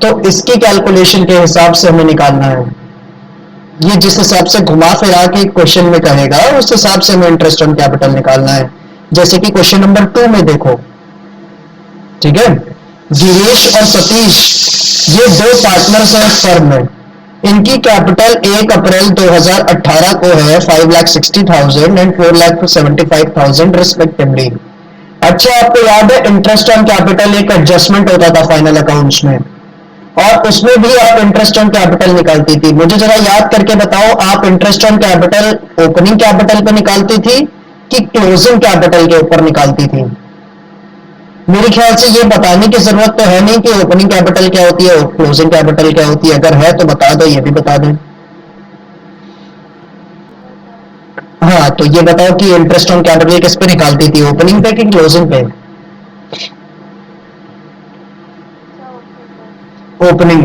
तो इसकी कैलकुलेशन के हिसाब से हमें निकालना है। ये जिस हिसाब से घुमा फिरा के क्वेश्चन में कहेगा उस हिसाब से हमें इंटरेस्ट ऑन कैपिटल निकालना है। जैसे कि क्वेश्चन नंबर 2 में देखो, ठीक है, गिरीश और सतीश ये दो पार्टनर्स हैं फर्म में, इनकी कैपिटल 1 अप्रैल 2018 को है 5,60,000 एंड 4,75,000 रिस्पेक्टिवली। अच्छा, आपको याद है इंटरेस्ट ऑन कैपिटल एक एडजस्टमेंट होता था फाइनल अकाउंट्स में, और उसमें भी आप इंटरेस्ट ऑन कैपिटल निकालती थी। मुझे जरा याद करके बताओ, आप interest on capital opening capital पे निकालती थी कि क्लोजिंग कैपिटल के ऊपर निकालती थी? मेरे ख्याल से ये बताने की जरूरत तो है नहीं कि ओपनिंग कैपिटल क्या होती है और क्लोजिंग कैपिटल क्या होती है। अगर है तो बता दो, ये भी बता दें। हाँ, तो ये बताओ कि इंटरेस्ट ऑन कैपिटल किस पे निकालती थी, ओपनिंग पे कि क्लोजिंग पे? ओपनिंग,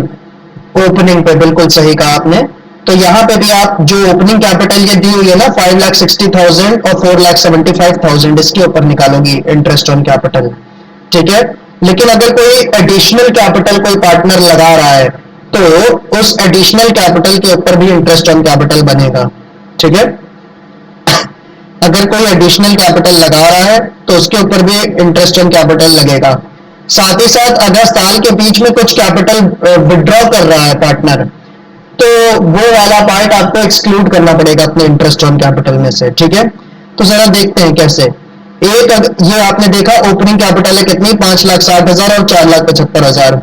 ओपनिंग पे, बिल्कुल सही कहा आपने। तो यहां पे भी आप जो ओपनिंग कैपिटल ये दी हुई है ना 5,60,000 और 4,75,000, इसके ऊपर निकालोगी इंटरेस्ट ऑन कैपिटल, ठीक है। लेकिन अगर कोई एडिशनल कैपिटल कोई पार्टनर लगा रहा है तो उस एडिशनल कैपिटल के ऊपर भी इंटरेस्ट ऑन कैपिटल बनेगा, ठीक है। अगर कोई एडिशनल कैपिटल लगा रहा है तो उसके ऊपर भी इंटरेस्ट ऑन कैपिटल लगेगा। साथ ही साथ अगर साल के बीच में कुछ कैपिटल विड्रॉ कर रहा है पार्टनर, तो वो वाला पार्ट आपको एक्सक्लूड करना पड़ेगा अपने इंटरेस्ट ऑन कैपिटल में से, ठीक है। तो जरा देखते हैं कैसे। ये आपने देखा ओपनिंग कैपिटल है कितनी, 5,60,000 और 4,75,000।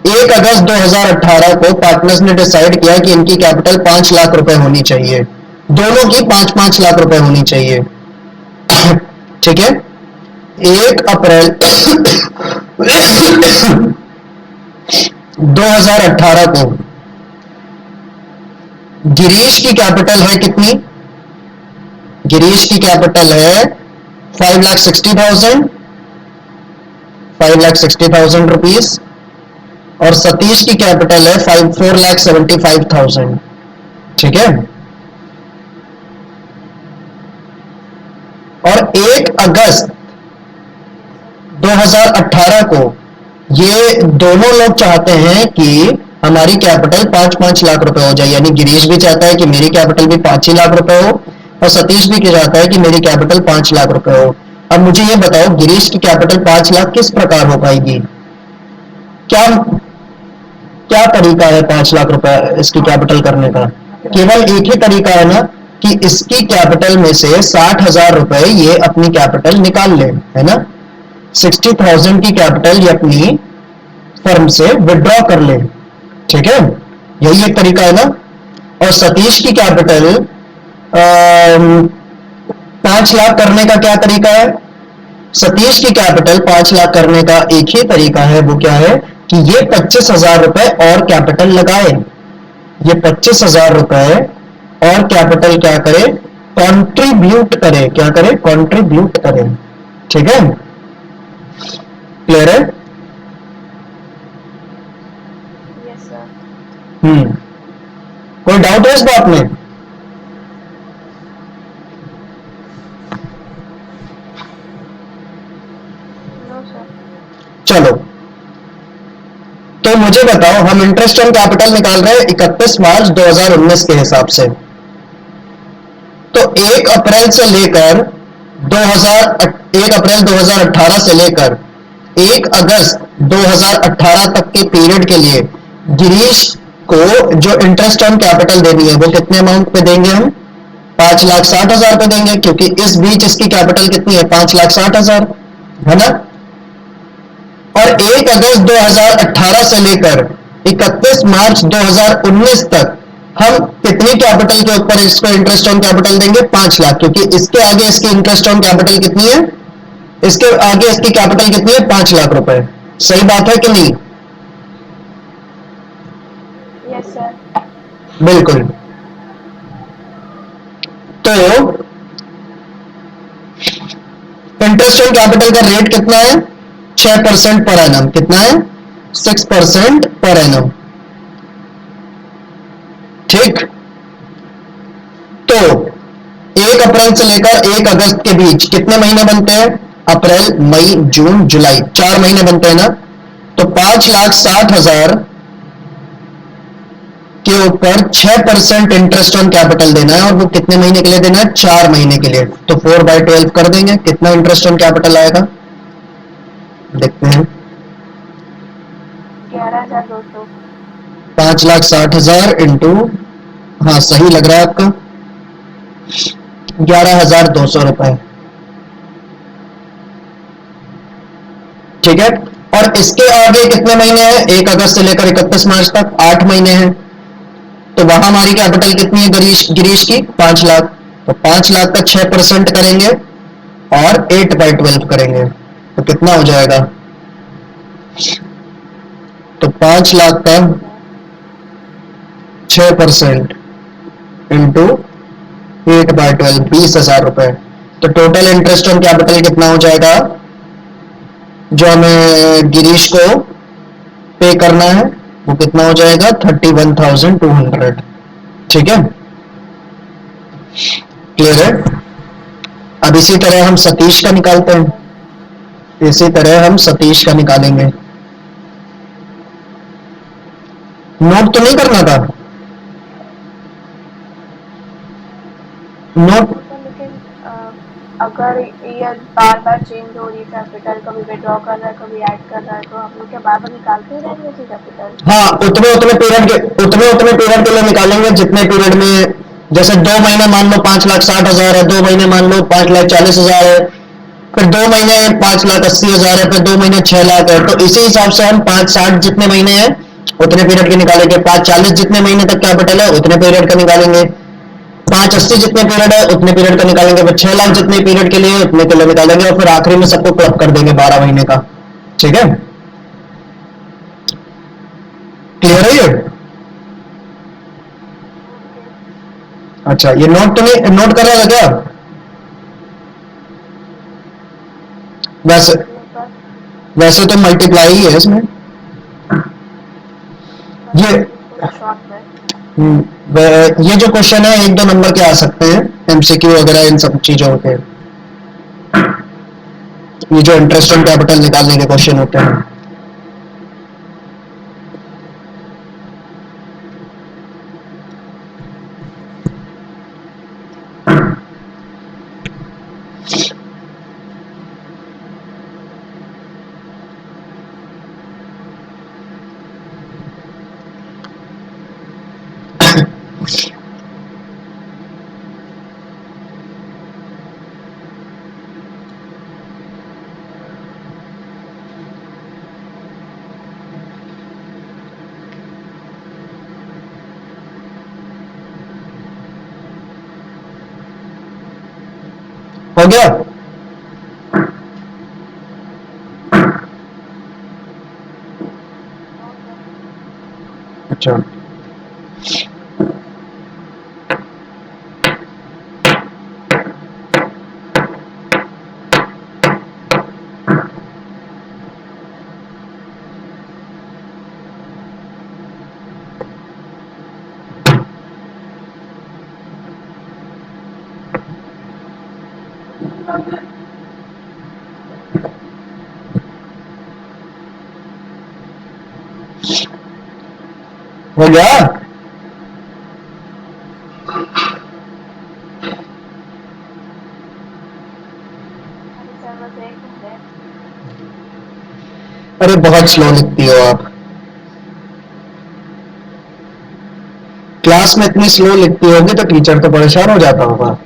1 अगस्त 2018 को पार्टनर्स ने डिसाइड किया कि इनकी कैपिटल 5 लाख रुपए होनी चाहिए, दोनों की 5-5 लाख रुपए होनी चाहिए, ठीक है। 1 अप्रैल 2018 को गिरीश की कैपिटल है कितनी? गिरीश की कैपिटल है 5,60,000, 5,60,000 रुपीज, और सतीश की कैपिटल है 4,75,000, ठीक है। और 1 अगस्त 2018 को ये दोनों लोग चाहते हैं कि हमारी कैपिटल 5-5 लाख रुपए हो जाए, यानी गिरीश भी चाहता है कि मेरी कैपिटल भी 5 ही लाख रुपए हो और सतीश भी चाहता है कि मेरी कैपिटल 5 लाख रुपए हो। अब मुझे ये बताओ, गिरीश की कैपिटल 5 लाख किस प्रकार हो पाएगी? क्या क्या तरीका है 5 लाख रुपए इसकी कैपिटल करने का? केवल एक ही तरीका है ना, कि इसकी कैपिटल में से 60,000 रुपए ये अपनी कैपिटल निकाल ले, है ना। 60,000 की कैपिटल ये अपनी फर्म से विड्रॉ कर ले, ठीक है, यही एक तरीका है ना। और सतीश की कैपिटल 5 लाख करने का क्या तरीका है? सतीश की कैपिटल 5 लाख करने का एक ही तरीका है, वो क्या है कि ये 25,000 रुपए और कैपिटल लगाए, ये 25,000 रुपए और कैपिटल क्या करे, कंट्रीब्यूट करे, क्या करे, कंट्रीब्यूट करे, ठीक है। क्लियर है? Yes sir. कोई डाउट है इस बात में? No sir. चलो, तो मुझे बताओ, हम इंटरेस्ट ऑन कैपिटल निकाल रहे हैं 31 मार्च 2019 के हिसाब से। तो 1 अप्रैल से लेकर 1 अप्रैल 2018 से लेकर 1 अगस्त 2018 तक के पीरियड के लिए गिरीश को जो इंटरेस्ट ऑन कैपिटल देनी है वो कितने अमाउंट पे देंगे हम? 5,60,000 पे देंगे, क्योंकि इस बीच इसकी कैपिटल कितनी है, 5,60,000, है ना। और 1 अगस्त 2018 से लेकर 31 मार्च 2019 तक हम कितनी कैपिटल के ऊपर इसको इंटरेस्ट ऑन कैपिटल देंगे? 5 लाख, क्योंकि इसके आगे इसकी इंटरेस्ट ऑन कैपिटल कितनी है, इसके आगे इसकी कैपिटल कितनी है, 5 लाख रुपए। सही बात है कि नहीं? Yes sir. बिल्कुल। तो इंटरेस्ट ऑन कैपिटल का रेट कितना है? 6% पर एनम। कितना है? 6% पर एनम, ठीक। तो 1 अप्रैल से लेकर 1 अगस्त के बीच कितने महीने बनते हैं? अप्रैल, मई, जून, जुलाई, 4 महीने बनते हैं ना। तो 5,60,000 के ऊपर 6% इंटरेस्ट ऑन कैपिटल देना है, और वो कितने महीने के लिए देना है? 4 महीने के लिए। तो 4/12 कर देंगे, कितना इंटरेस्ट ऑन कैपिटल आएगा देखते हैं। 11,200। 5,60,000 इंटू, हाँ सही लग रहा है आपका, 11,200 रुपए। ठीक है, और इसके आगे कितने महीने हैं? 1 अगस्त से लेकर 31 मार्च तक 8 महीने हैं। तो वहां हमारी कैपिटल कितनी है गिरीश की? 5 लाख। तो 5 लाख का 6% करेंगे और 8/12 करेंगे, तो कितना हो जाएगा? तो 5 लाख का 6% इंटू 8/12, 20,000 रुपए। तो टोटल इंटरेस्ट ऑन कैपिटल कितना हो जाएगा जो हमें गिरीश को पे करना है? वो कितना हो जाएगा? 31,200। ठीक है, क्लियर है? अब इसी तरह हम सतीश का निकालते हैं, इसी तरह हम सतीश का निकालेंगे। नोट तो नहीं करना था? नोट, लेकिन अगर ये बार बार चेंज हो रही है कैपिटल, कभी विड्रॉ कर रहा है कभी ऐड कर रहा है, तो हम लोग क्या बार बार निकालते ही रहेंगे उसी कैपिटल? हाँ, उतने उतने पीरियड के लिए निकालेंगे जितने पीरियड में, जैसे 2 महीने मान लो 5,60,000 है, 2 महीने मान लो 5,40,000 है, फिर 2 महीने 5,80,000 है, फिर 2 महीने 6 लाख है। तो इसी हिसाब से हम 5,60 जितने महीने हैं उतने पीरियड के निकालेंगे, 5,40 जितने महीने तक कैपिटल है उतने पीरियड का निकालेंगे, 5,80 जितने पीरियड है उतने पीरियड का निकालेंगे, फिर 6 लाख जितने पीरियड के लिए उतने के लिए निकालेंगे, और फिर आखिरी में सबको क्लब कर देंगे 12 महीने का। ठीक है, क्लियर है ये? अच्छा, ये नोट तो नहीं, नोट कर रहा था क्या? वैसे वैसे तो मल्टीप्लाई ही है इसमें ये। ये जो क्वेश्चन है 1-2 नंबर के आ सकते हैं, एमसीक्यू वगैरह इन सब चीजों के, ये जो इंटरेस्ट ऑन कैपिटल निकालने के क्वेश्चन होते हैं। हो गया? अच्छा, हो गया? अरे बहुत स्लो लिखती हो आप, क्लास में इतनी स्लो लिखती होगी तो टीचर तो परेशान हो जाता होगा।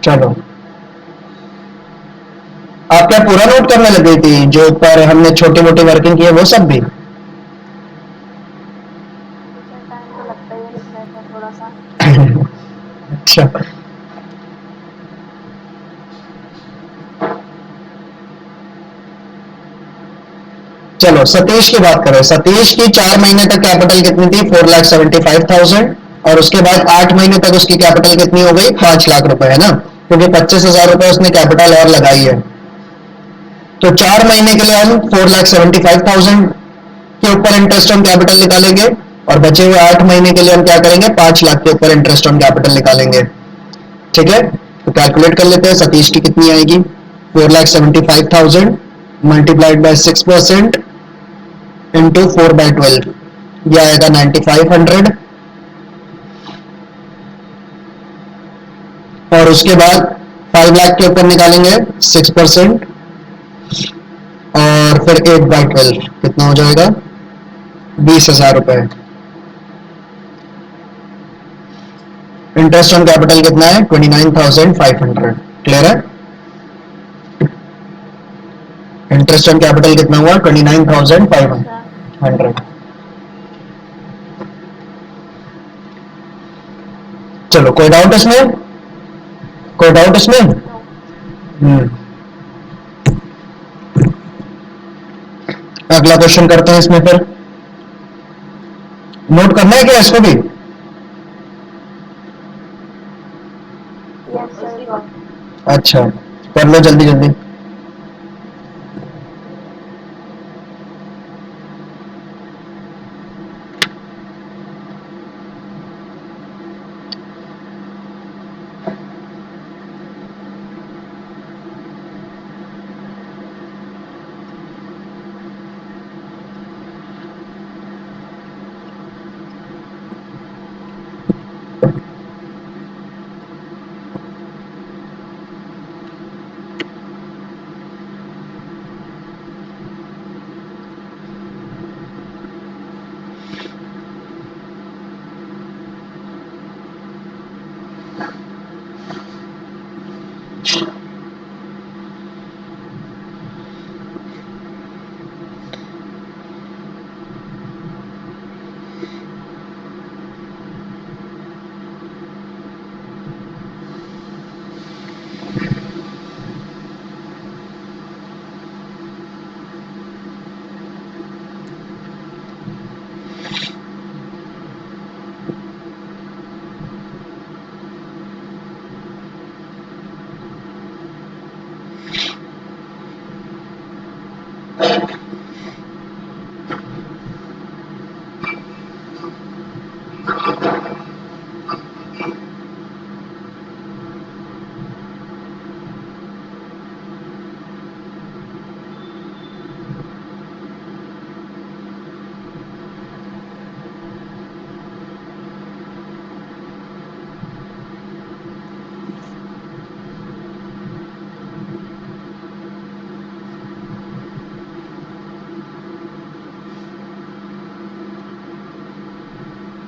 चलो, आप क्या पूरा नोट करने लग गई थी? जो ऊपर हमने छोटी मोटी वर्किंग की है वो सब भी? टाइम तो लगता ही है लिखने में थोड़ा सा। अच्छा, चलो सतीश की बात करें। सतीश की 4 महीने तक कैपिटल कितनी थी? 4,75,000, और उसके बाद 8 महीने तक उसकी कैपिटल कितनी हो गई? 5 लाख रुपए, है ना? क्योंकि 25,000 रुपए उसने कैपिटल और लगाई है। तो 4 महीने के लिए हम 4,75,000 के ऊपर इंटरेस्ट ऑन कैपिटल निकालेंगे, और बचे हुए 8 महीने के लिए हम क्या करेंगे, 5 लाख के ऊपर इंटरेस्ट ऑन कैपिटल निकालेंगे। ठीक है, तो कैलकुलेट कर लेते हैं सतीश की कितनी आएगी। 4,75,000 मल्टीप्लाइड बाय 6% इंटू 4/12, यह आएगा 9,500। और उसके बाद 5 लाख के ऊपर निकालेंगे 6%, और फिर 8/12 कितना हो जाएगा, 20,000 रुपए। इंटरेस्ट ऑन कैपिटल कितना है, 29,500। क्लियर है? इंटरेस्ट ऑन कैपिटल कितना हुआ, 29,500। अच्छा। चलो, कोई डाउट इसमें, कोई डाउट इसमें? नो। अगला क्वेश्चन करते हैं इसमें फिर। नोट करना है क्या इसको भी? Yes sir, got. अच्छा, कर लो जल्दी जल्दी।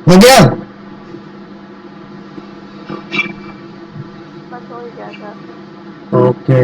हो गया? बस हो ही गया सर। ओके।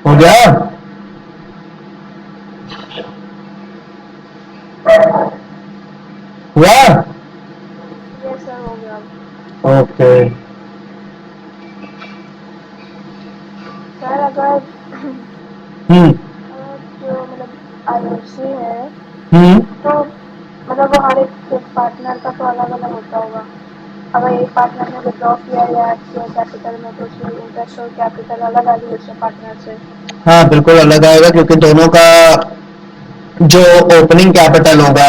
हो गया? हुआ? यस सर, हो गया। ओके। सर अगर हम्म। जो मतलब आयुषी है, हम्म तो मतलब वो हर एक पार्टनर का तो अलग अलग होता होगा। अगर एक पार्टनर ने विड्रॉ किया या ऐड किया कैपिटल में, तो उसमें इंटरेस्ट और कैपिटल अलग आएगी दूसरे पार्टनर से। हाँ बिल्कुल अलग आएगा, क्योंकि दोनों का जो ओपनिंग कैपिटल होगा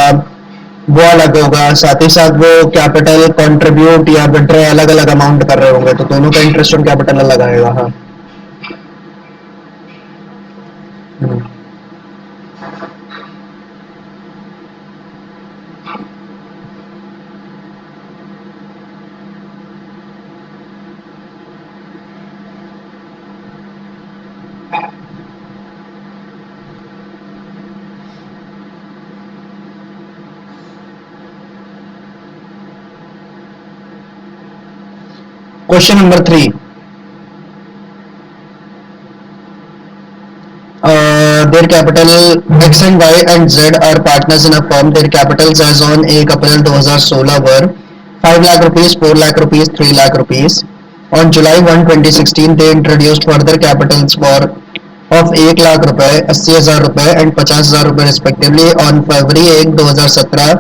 वो अलग होगा, साथ ही साथ वो कैपिटल कंट्रीब्यूट या विड्रॉ अलग अलग अमाउंट कर रहे होंगे, तो दोनों का इंटरेस्ट ऑन कैपिटल अलग आएगा। हाँ। Question number 3, their capital X and Y and Z are partners in a firm. Their capitals as on 1 April 2016 were 5 lakh rupees, 4 lakh rupees, 3 lakh rupees. On July 1, 2016, they introduced further capitals for of 1 lakh रुपए, 80,000 रुपए and 50,000 रुपए respectively. On February 1, 2017,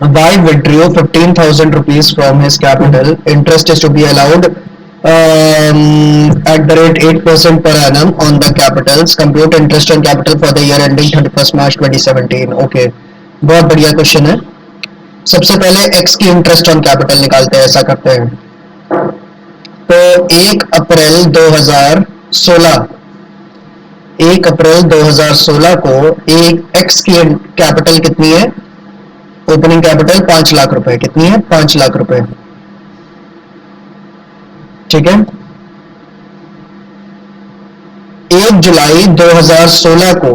Y withdrew 15,000 rupees from his capital. Interest is to be allowed at the rate 8% per annum on the capitals. Compute interest on capital for the year ending 31st March 2017. Okay, बहुत बढ़िया question है। सबसे पहले x की interest on capital निकालते हैं, ऐसा करते हैं। तो 1 अप्रैल 2016, 1 अप्रैल 2016 को एक x की कैपिटल कितनी है? ओपनिंग कैपिटल 5 लाख रुपए। कितनी है? 5 लाख रुपए। ठीक है। 1 जुलाई 2016 को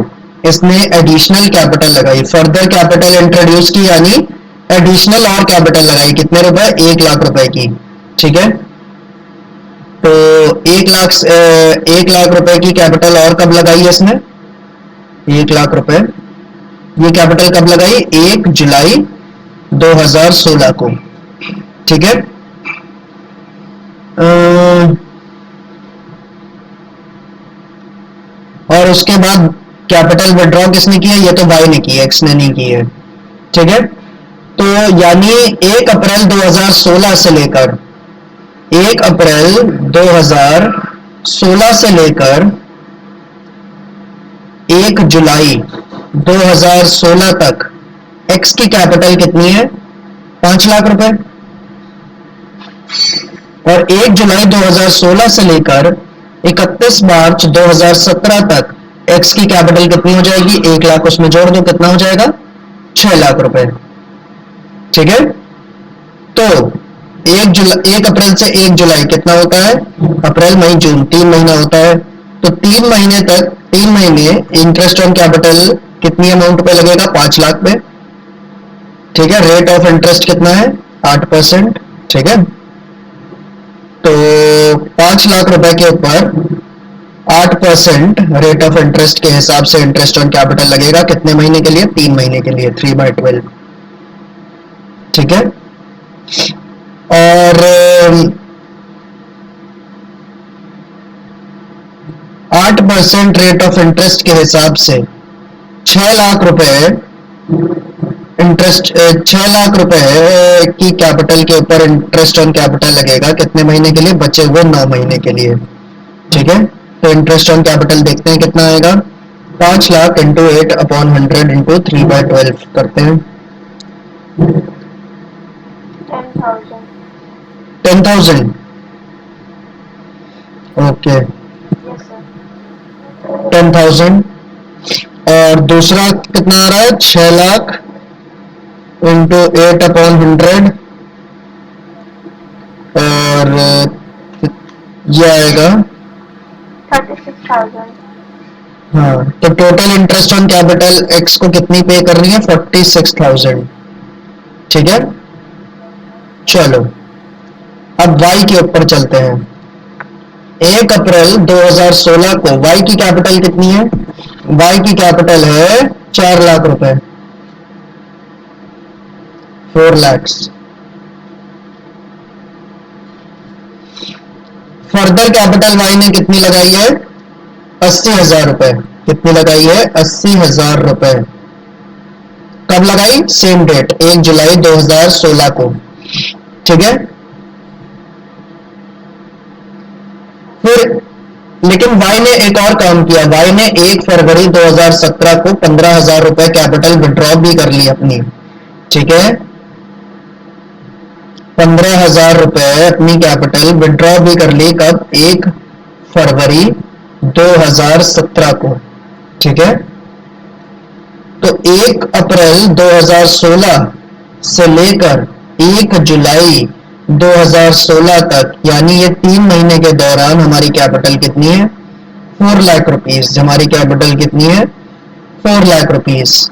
इसने एडिशनल कैपिटल लगाई, फर्दर कैपिटल इंट्रोड्यूस की, यानी एडिशनल और कैपिटल लगाई। कितने रुपए? 1 लाख रुपए की। ठीक है। तो 1 लाख रुपए की कैपिटल और कब लगाई है इसने? 1 लाख रुपए ये कैपिटल कब लगाई? 1 जुलाई 2016 को। ठीक है। और उसके बाद कैपिटल विड्रॉ किसने किया? ये तो बाई ने की है, एक्स ने नहीं की है। ठीक है। तो यानी 1 अप्रैल 2016 से लेकर 1 अप्रैल 2016 से लेकर 1 जुलाई 2016 तक एक्स की कैपिटल कितनी है? 5 लाख रुपए। और 1 जुलाई 2016 से लेकर 31 मार्च 2017 तक एक्स की कैपिटल कितनी हो जाएगी? 1 लाख। उसमें जोड़ दो, कितना हो जाएगा? 6 लाख रुपए। ठीक है। तो 1 अप्रैल से 1 जुलाई कितना होता है? अप्रैल, मई, जून, 3 महीना होता है। तो 3 महीने तक, 3 महीने इंटरेस्ट ऑन कैपिटल कितनी अमाउंट पे लगेगा? 5 लाख पे। ठीक है। रेट ऑफ इंटरेस्ट कितना है? 8%। ठीक है। तो 5 लाख रुपए के ऊपर 8% रेट ऑफ इंटरेस्ट के हिसाब से इंटरेस्ट ऑन कैपिटल लगेगा। कितने महीने के लिए? 3 महीने के लिए, 3/12। ठीक है। और 8% रेट ऑफ इंटरेस्ट के हिसाब से 6 लाख रुपए इंटरेस्ट, 6 लाख रुपए की कैपिटल के ऊपर इंटरेस्ट ऑन कैपिटल लगेगा। कितने महीने के लिए? बचे हुए 9 महीने के लिए। ठीक है। तो इंटरेस्ट ऑन कैपिटल देखते हैं कितना आएगा। 5 लाख इंटू 8/100 इंटू 3/12 करते हैं। 10,000। 10,000। ओके। Yes sir. 10,000। और दूसरा कितना आ रहा है? 6 लाख इंटू 8/100, और ये आएगा। 36,000। हाँ, तो total interest on capital x को कितनी पे करनी है? 46,000। ठीक है। चलो अब वाई के ऊपर चलते हैं। 1 अप्रैल 2016 को वाई की कैपिटल कितनी है? वाई की कैपिटल है 4 लाख रुपए, 4 lakhs। फर्दर कैपिटल वाई ने कितनी लगाई है? 80,000 रुपए। कितनी लगाई है? 80,000 रुपए। कब लगाई? सेम डेट 1 जुलाई 2016 को। ठीक है। फिर लेकिन वाई ने एक और काम किया। वाई ने 1 फरवरी 2017 को 15,000 रुपए कैपिटल विड्रॉ भी कर ली अपनी। ठीक है। 15,000 रुपए अपनी कैपिटल विड्रॉ भी कर ली। कब? 1 फरवरी 2017 को। ठीक है। तो 1 अप्रैल 2016 से लेकर 1 जुलाई 2016 तक, यानी ये 3 महीने के दौरान हमारी कैपिटल कितनी है? 4 लाख रुपीस। हमारी कैपिटल कितनी है? 4 लाख रुपीस।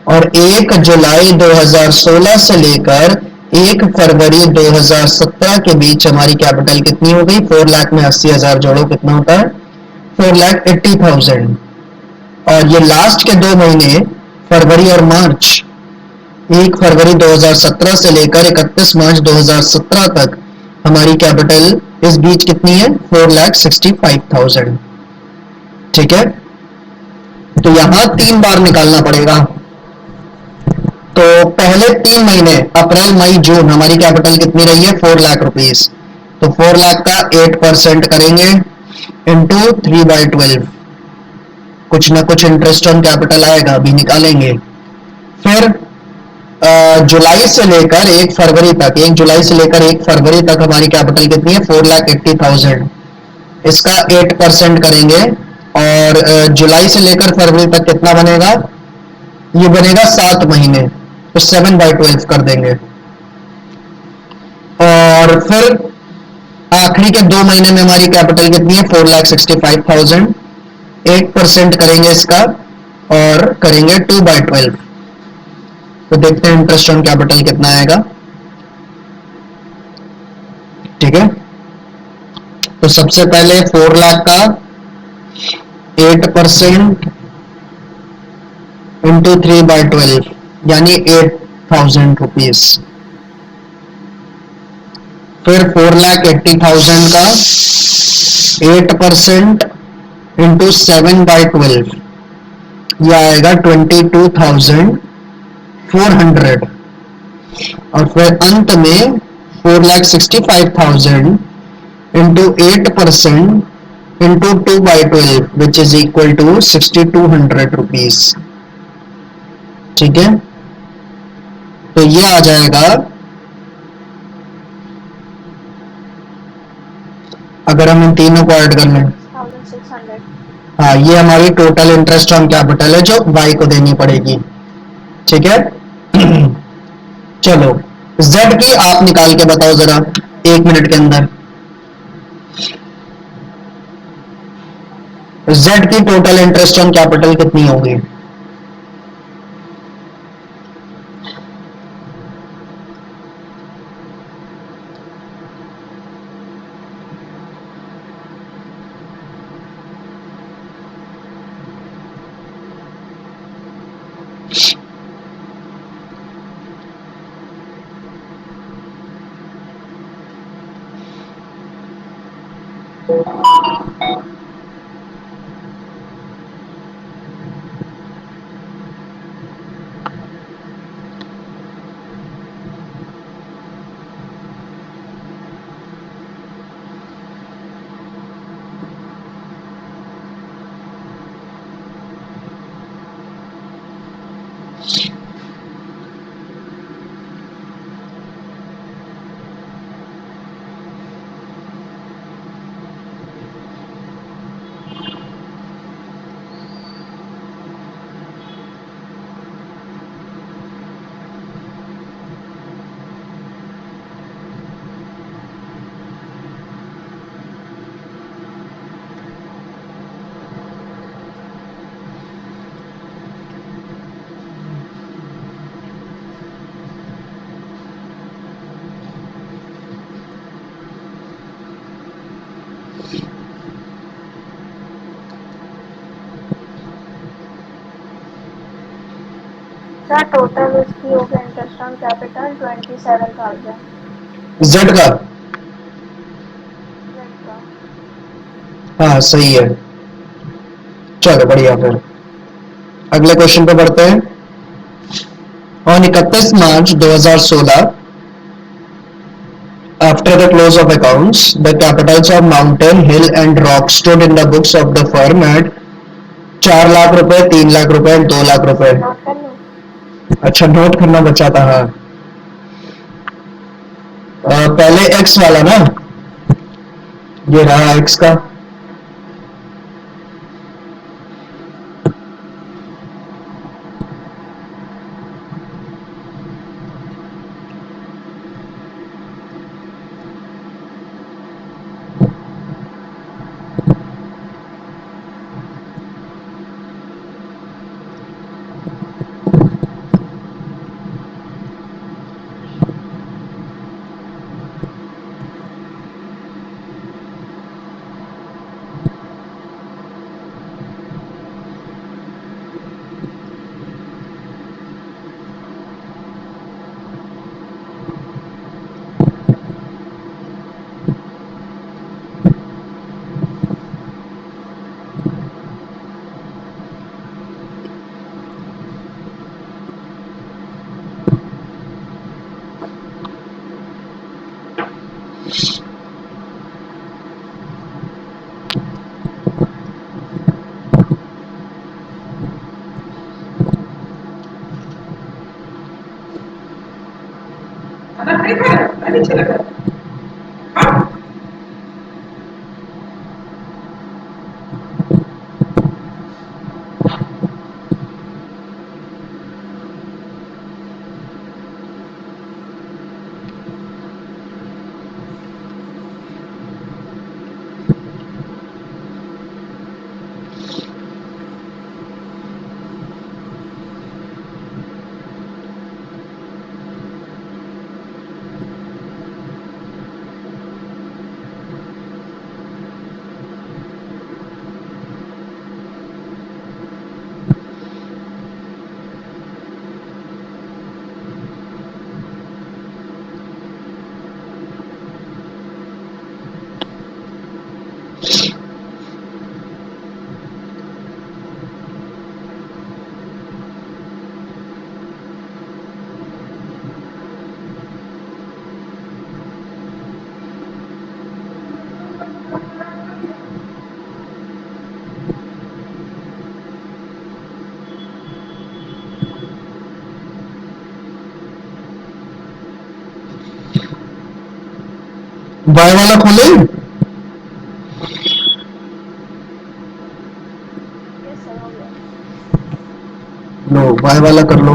और 1 जुलाई 2016 से लेकर 1 फरवरी 2017 के बीच हमारी कैपिटल कितनी हो गई? 4 लाख में 80,000 जोड़ो, कितना होता है? 4,80,000। और ये लास्ट के 2 महीने, फरवरी और मार्च, 1 फरवरी 2017 से लेकर 31 मार्च 2017 तक हमारी कैपिटल इस बीच कितनी है? 4,65,000। ठीक है। तो यहां 3 बार निकालना पड़ेगा। तो पहले 3 महीने अप्रैल मई जून हमारी कैपिटल कितनी रही है? 4 लाख रुपीस। तो 4 लाख का 8% करेंगे इंटू 3/12। कुछ ना कुछ इंटरेस्ट ऑन कैपिटल आएगा, अभी निकालेंगे। फिर जुलाई से लेकर 1 फरवरी तक, 1 जुलाई से लेकर 1 फरवरी तक हमारी कैपिटल कितनी है? 4,80,000। इसका 8% करेंगे। और जुलाई से लेकर फरवरी तक कितना बनेगा? ये बनेगा 7 महीने। तो 7/12 कर देंगे। और फिर आखिरी के 2 महीने में हमारी कैपिटल कितनी है? 4,65,000। 8% करेंगे इसका और करेंगे 2/12। तो देखते हैं इंटरेस्ट ऑन कैपिटल कितना आएगा। ठीक है। तो सबसे पहले 4 लाख का 8% इंटू 3/12, यानी 8,000 रुपीज। फिर 4,80,000 का 8% इंटू 7/12, यह आएगा 22,400। और फिर अंत में 4,65,000 into 8% into 2/12, which is equal to 6,200 rupees. ठीक है। तो ये आ जाएगा, अगर हम इन तीनों को ऐड कर लें, 6,600। हाँ, ये हमारी टोटल इंटरेस्ट ऑन कैपिटल है जो वाई को देनी पड़ेगी। ठीक है। चलो, जेड की आप निकाल के बताओ जरा 1 मिनट के अंदर। जेड की टोटल इंटरेस्ट ऑन कैपिटल कितनी होगी? सर टोटल इसकी हो गया इंटरेस्ट ऑन कैपिटल 27,000। जेड का? जेड का। हाँ, सही है। चलो बढ़िया, फिर अगले क्वेश्चन पे बढ़ते हैं। On 31 March 2016, after the close of accounts, the capitals of Mountain, Hill and Rock stood in the books of the firm at 4 lakh रुपए, 3 लाख रुपए और 2 लाख रुपए। नोट कर लो। अच्छा, नोट करना बचा था, हाँ। पहले एक्स वाला ना, ये रहा एक्स का। हाँ। बाय वाला खोले? यस सर, हो गया। लो, बाय वाला कर लो।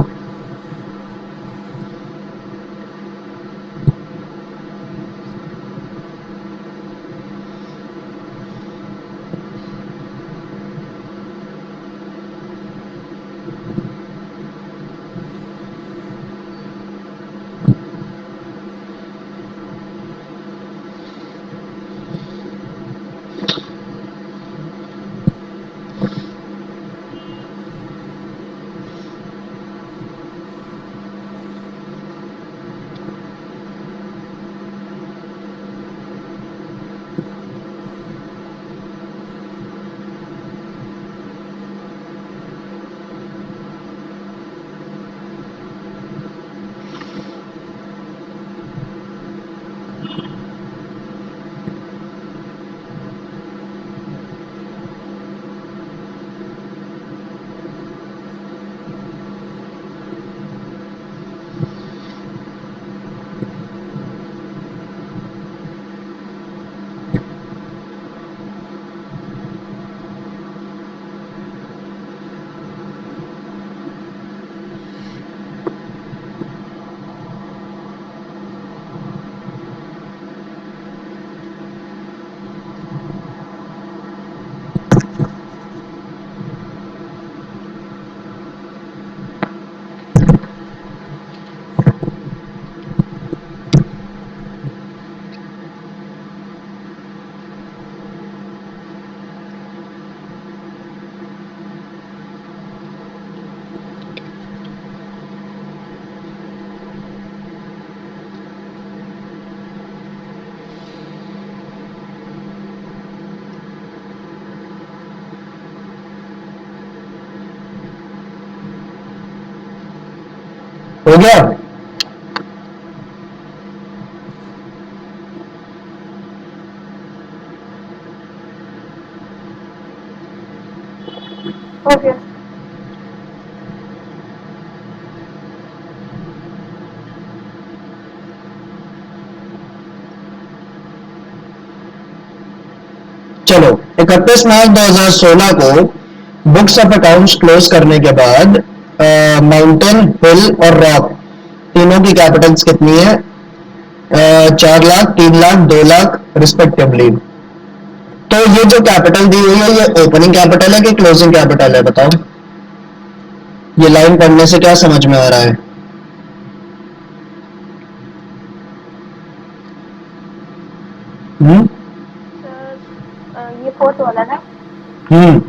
हो गया? ओके। चलो, 31 मार्च 2016 को बुक्स ऑफ अकाउंट्स क्लोज करने के बाद माउंटेन, हिल और रॉक तीनों की कैपिटल्स कितनी है? 4 लाख, 3 लाख, 2 लाख रिस्पेक्टिवली। तो ये जो कैपिटल दी हुई है ये ओपनिंग कैपिटल है कि क्लोजिंग कैपिटल है, बताओ? ये लाइन पढ़ने से क्या समझ में आ रहा है? हम्म सर ये फोर्थ वाला ना? हम्म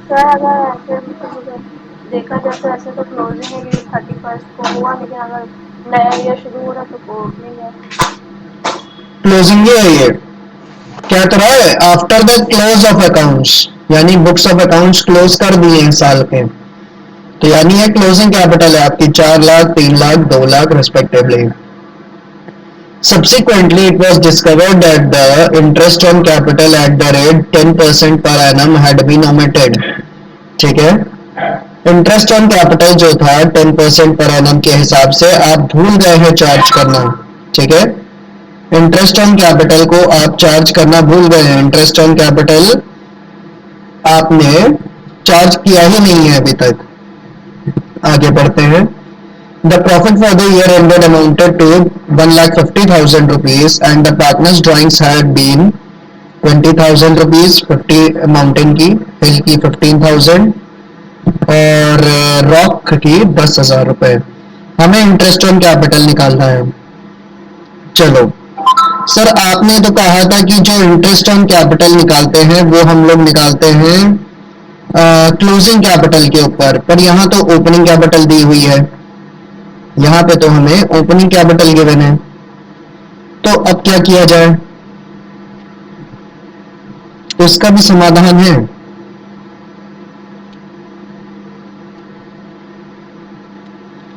सर अगर ऐसे मतलब अगर देखा जाए तो ऐसे तो क्लोजिंग है क्योंकि 31st को हुआ, लेकिन अगर नया ईयर शुरू हो रहा तो ओपनिंग है। क्लोजिंग ही है ये। क्या तो रहा है after the close of accounts, यानी बुक्स ऑफ अकाउंट्स क्लोज कर दिए हैं साल के, तो यानी ये क्लोजिंग कैपिटल है आपकी 4 lakh, 3 lakh, 2 lakh respectively. Subsequently, it was discovered that the interest on capital at the rate 10% per annum had been omitted. ठीक है? इंटरेस्ट ऑन कैपिटल जो था 10% पर एनम के हिसाब से आप भूल गए हैं चार्ज करना। ठीक है? इंटरेस्ट ऑन कैपिटल को आप चार्ज करना भूल गए हैं। इंटरेस्ट ऑन कैपिटल आपने चार्ज किया ही नहीं है अभी तक। आगे बढ़ते हैं। The profit for the year ended amounted to 1,50,000 rupees and the partners drawings had been 20,000 rupees, 50 mountain की, हिल की 15,000 और रॉक की 10,000 रुपए। हमें इंटरेस्ट ऑन कैपिटल निकालना है। चलो सर, आपने तो कहा था कि जो इंटरेस्ट ऑन कैपिटल निकालते हैं वो हम लोग निकालते हैं क्लोजिंग कैपिटल के ऊपर, पर यहाँ तो ओपनिंग कैपिटल दी हुई है, यहाँ पे तो हमें ओपनिंग कैपिटल गिवन है। तो अब क्या किया जाए? इसका भी समाधान है।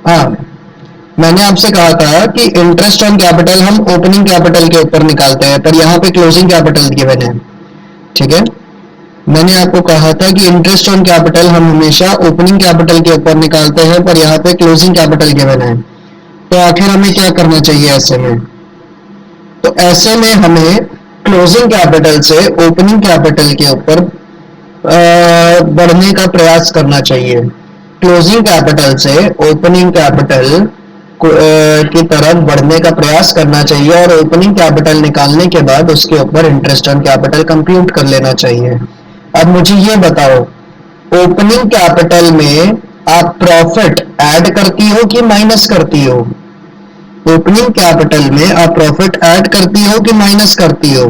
हाँ, मैंने आपसे कहा था कि इंटरेस्ट ऑन कैपिटल हम ओपनिंग कैपिटल के ऊपर निकालते हैं, पर यहाँ पे क्लोजिंग कैपिटल गिवन है। ठीक है? मैंने आपको कहा था कि इंटरेस्ट ऑन कैपिटल हम हमेशा ओपनिंग कैपिटल के ऊपर निकालते हैं, पर यहाँ पे क्लोजिंग कैपिटल गिवन है। तो आखिर हमें क्या करना चाहिए ऐसे में? तो ऐसे में हमें क्लोजिंग कैपिटल से ओपनिंग कैपिटल के ऊपर बढ़ने का प्रयास करना चाहिए। क्लोजिंग कैपिटल से ओपनिंग कैपिटल की तरफ बढ़ने का प्रयास करना चाहिए और ओपनिंग कैपिटल निकालने के बाद उसके ऊपर इंटरेस्ट ऑन कैपिटल कंप्यूट कर लेना चाहिए। अब मुझे ये बताओ, ओपनिंग कैपिटल में आप प्रॉफिट ऐड करती हो कि माइनस करती हो? ओपनिंग कैपिटल में आप प्रॉफिट ऐड करती हो कि माइनस करती हो?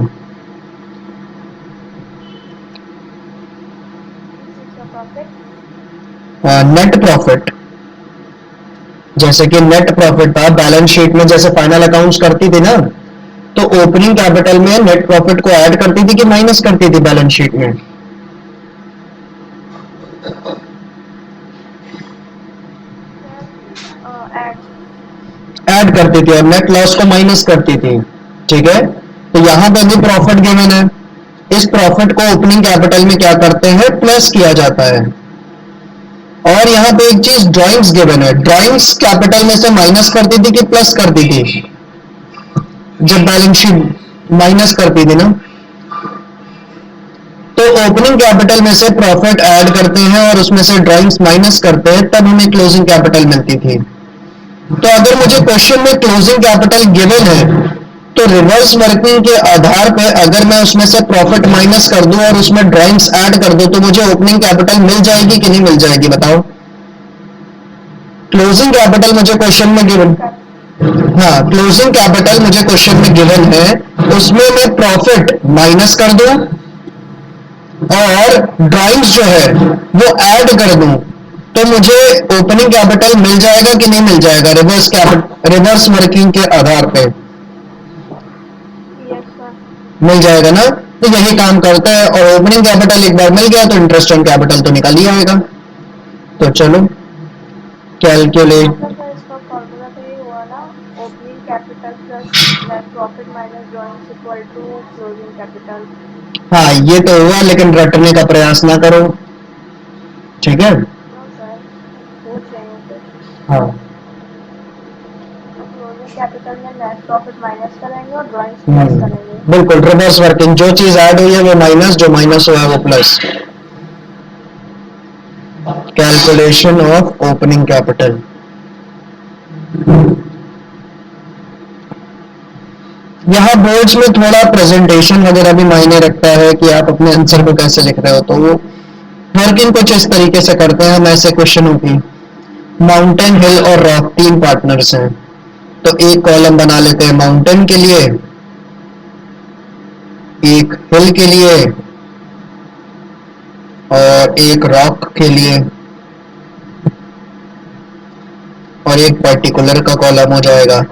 Net profit. जैसे कि नेट प्रॉफिट था बैलेंस शीट में, जैसे फाइनल अकाउंट्स करती थी ना, तो ओपनिंग कैपिटल में नेट प्रॉफिट को ऐड करती थी कि माइनस करती थी बैलेंस शीट में? ऐड करती थी और नेट लॉस को माइनस करती थी। ठीक है? तो यहां पे भी प्रॉफिट गिवन है, इस प्रॉफिट को ओपनिंग कैपिटल में क्या करते हैं? प्लस किया जाता है। और यहां पे एक चीज ड्राइंग्स गिवन है, ड्राइंग्स कैपिटल में से माइनस करती थी कि प्लस करती थी? जब बैलेंस शीट माइनस करती थी ना, तो ओपनिंग कैपिटल में से प्रॉफिट ऐड करते हैं और उसमें से ड्राइंग्स माइनस करते हैं, तब हमें क्लोजिंग कैपिटल मिलती थी। तो अगर मुझे क्वेश्चन में क्लोजिंग कैपिटल गिवन है, तो रिवर्स वर्किंग के आधार पे अगर मैं उसमें से प्रॉफिट माइनस कर दूं और उसमें ड्राइंग्स ऐड कर दूं, तो मुझे ओपनिंग कैपिटल मिल जाएगी कि नहीं मिल जाएगी, बताओ? क्लोजिंग कैपिटल मुझे क्वेश्चन में गिवन, हाँ क्लोजिंग कैपिटल मुझे क्वेश्चन में गिवन है, उसमें मैं प्रॉफिट माइनस कर दूं और ड्राइंग्स जो है वो ऐड कर दूं, तो मुझे ओपनिंग कैपिटल मिल जाएगा कि नहीं मिल जाएगा? रिवर्स वर्किंग के आधार पे यस सर। मिल जाएगा ना? तो यही काम करता है। और ओपनिंग कैपिटल एक बार मिल गया तो इंटरेस्ट ऑन कैपिटल तो निकल ही आएगा। तो चलो कैलकुलेट, मतलब सर इसका फॉर्मूला तो ये हुआ ना, opening capital plus net profit minus drawings equal to closing capital. हाँ ये तो हुआ, लेकिन रटने का प्रयास ना करो, ठीक है। नो सर, पूछ रही हूँ फिर। हाँ तो क्लोजिंग कैपिटल में नेट प्रॉफिट माइनस करेंगे और ड्रॉइंग्स प्लस करेंगे। बिल्कुल रिवर्स वर्किंग, जो चीज ऐड हुई है वो माइनस, जो माइनस हुआ है वो plus. Calculation of opening capital. यहाँ बोर्ड्स में थोड़ा प्रेजेंटेशन वगैरह भी मायने रखता है कि आप अपने आंसर को कैसे लिख रहे हो। तो वो वर्किंग कुछ इस तरीके से करते हैं हम ऐसे क्वेश्चनों की। माउंटेन, हिल और रॉक तीन पार्टनर्स हैं, तो एक कॉलम बना लेते हैं माउंटेन के लिए, एक हिल के लिए और एक रॉक के लिए, और एक पर्टिकुलर का कॉलम हो जाएगा।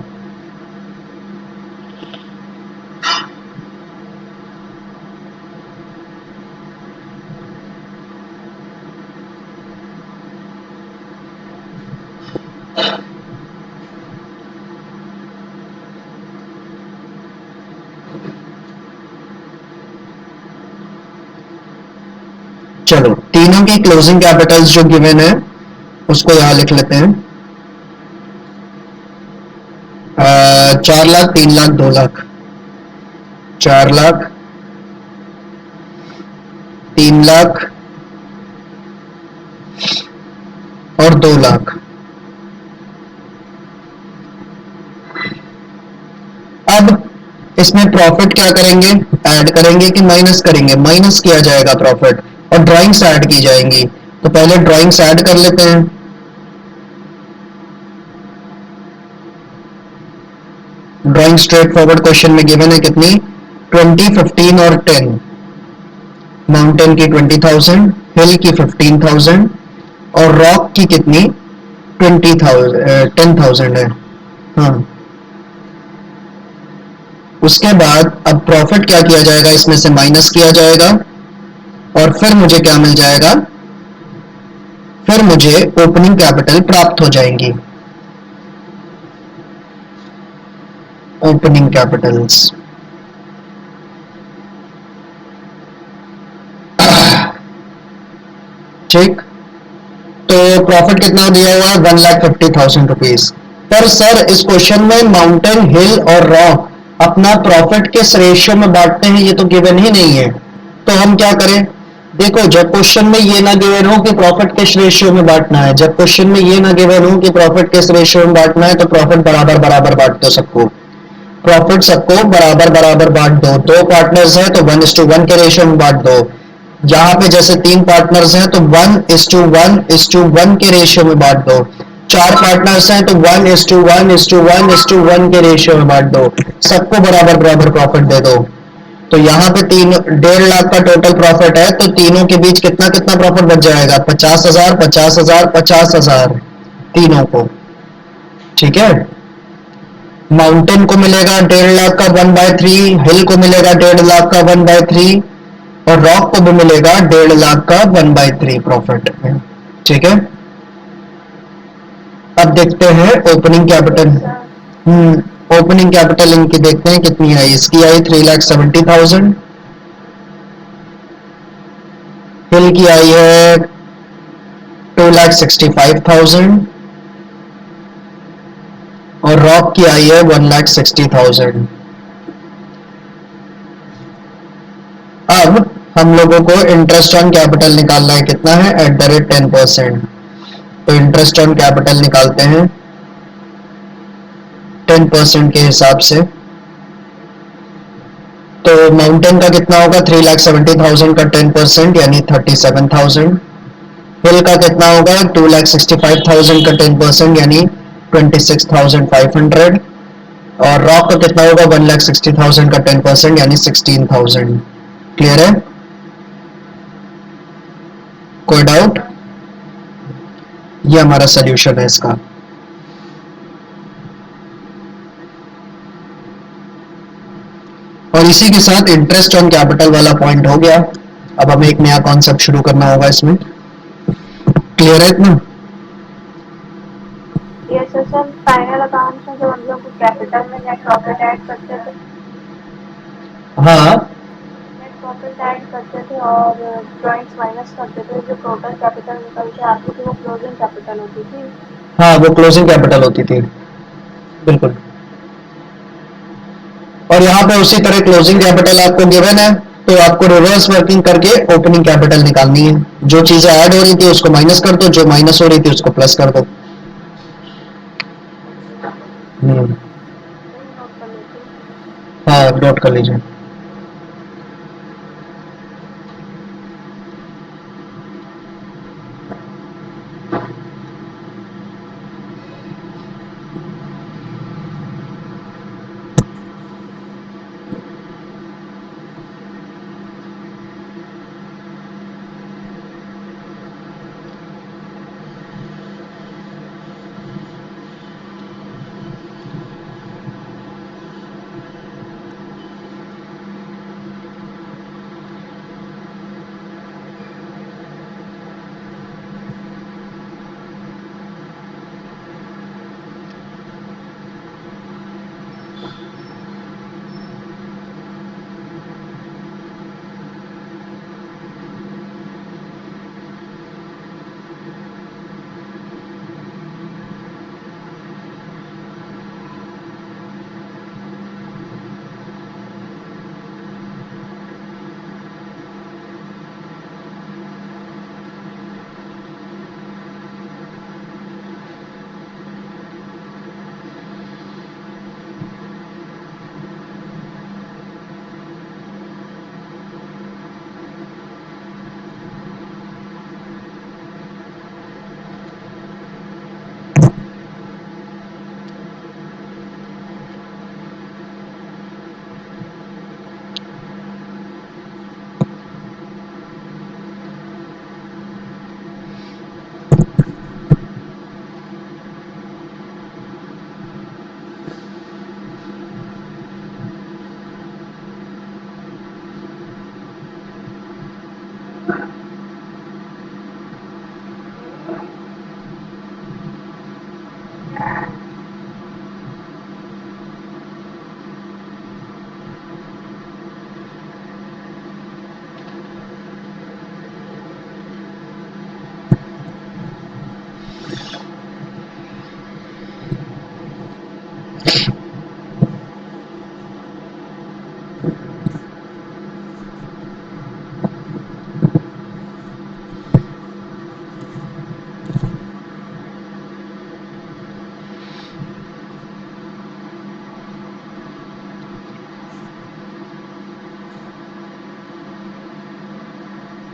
चलो तीनों की क्लोजिंग कैपिटल्स जो गिवन है उसको यहां लिख लेते हैं। 4 लाख, 3 लाख, 2 लाख। 4 लाख, 3 लाख और 2 लाख। अब इसमें प्रॉफिट क्या करेंगे, ऐड करेंगे कि माइनस करेंगे? माइनस किया जाएगा प्रॉफिट, और ड्राइंग्स ऐड की जाएंगी। तो पहले ड्राइंग्स ऐड कर लेते हैं। ड्राइंग स्ट्रेट फॉरवर्ड क्वेश्चन में गिवन है कितनी, 20, 15 और 10। माउंटेन की 20,000, हिल की 15,000 और रॉक की कितनी, 20,000, 10,000 है। हाँ, उसके बाद अब प्रॉफिट क्या किया जाएगा, इसमें से माइनस किया जाएगा और फिर मुझे क्या मिल जाएगा, फिर मुझे ओपनिंग कैपिटल प्राप्त हो जाएंगी। ओपनिंग कैपिटल्स, ठीक। तो प्रॉफिट कितना दिया हुआ है, 1,50,000 रुपीज। पर सर इस क्वेश्चन में माउंटेन, हिल और रॉक अपना प्रॉफिट किस रेशियो में बांटते हैं ये तो गिवन ही नहीं है। तो हम क्या करें, देखो जब क्वेश्चन में ये ना गिवन हो कि प्रॉफिट किस रेशियो में बांटना है, जब क्वेश्चन में ये ना गिवन हो कि प्रॉफिट किस रेशियो में बांटना है, तो प्रॉफिट बराबर बराबर बांट दो सबको। प्रॉफिट सबको बराबर बराबर बांट दो। दो पार्टनर्स हैं तो 1:1 के रेशियो में बांट दो। यहाँ पे जैसे तीन पार्टनर्स हैं तो 1:1:1 के रेशियो में बांट दो। चार पार्टनर्स हैं तो 1:1:1:1 के रेशियो में बांट दो। सबको बराबर बराबर प्रॉफिट दे दो। तो यहाँ पे 1.5 लाख का टोटल प्रॉफिट है, तो तीनों के बीच कितना कितना प्रॉफिट बच जाएगा, 50,000, 50,000, 50,000 तीनों को, ठीक है। माउंटेन को मिलेगा 1.5 लाख का 1/3, हिल को मिलेगा 1.5 लाख का 1/3 और रॉक को भी मिलेगा 1.5 लाख का 1/3 प्रॉफिट, ठीक है। अब देखते हैं opening capital. Yes sir. Opening capital इनकी देखते हैं कितनी आई। इसकी आई 3,70,000, हिल की आई है 2,65,000 और रॉक की आई है 1,60,000। अब हम लोगों को इंटरेस्ट ऑन कैपिटल निकालना है, कितना है, @10%। तो इंटरेस्ट ऑन कैपिटल निकालते हैं 10% के हिसाब से। तो माउंटेन का कितना होगा, 3,70,000 का 10% यानी 37,000। हिल का कितना होगा, 2,65,000 का 10% यानी 26,500। और रॉक का कितना होगा, 1,60,000 का 10% यानी 16,000। क्लियर है, कोई यस डाउट? सर। ये हमारा सोल्यूशन है इसका। और इसी के साथ इंटरेस्ट ऑन कैपिटल वाला पॉइंट हो गया। अब हमें एक नया कॉन्सेप्ट शुरू करना होगा इसमें। क्लियर है इतना? ये सर फाइनल अकाउंट्स में जब हम लोग कैपिटल में नेट प्रॉफिट ऐड करते थे, हाँ नेट प्रॉफिट ऐड करते थे और ड्रॉइंग्स माइनस करते थे, जो टोटल कैपिटल निकल के आती थी वो क्लोजिंग कैपिटल होती थी। हाँ, वो क्लोजिंग कैपिटल होती थी, बिल्कुल। और यहाँ पे उसी तरह क्लोजिंग कैपिटल आपको गिवन है, तो आपको रिवर्स वर्किंग करके ओपनिंग कैपिटल निकालनी है। जो चीजें ऐड हो रही थी उसको माइनस कर दो, जो माइनस हो रही थी उसको प्लस कर दो। ओके सर, हम्म, वही नोट कर लेती हूँ। हाँ नोट कर लीजिए।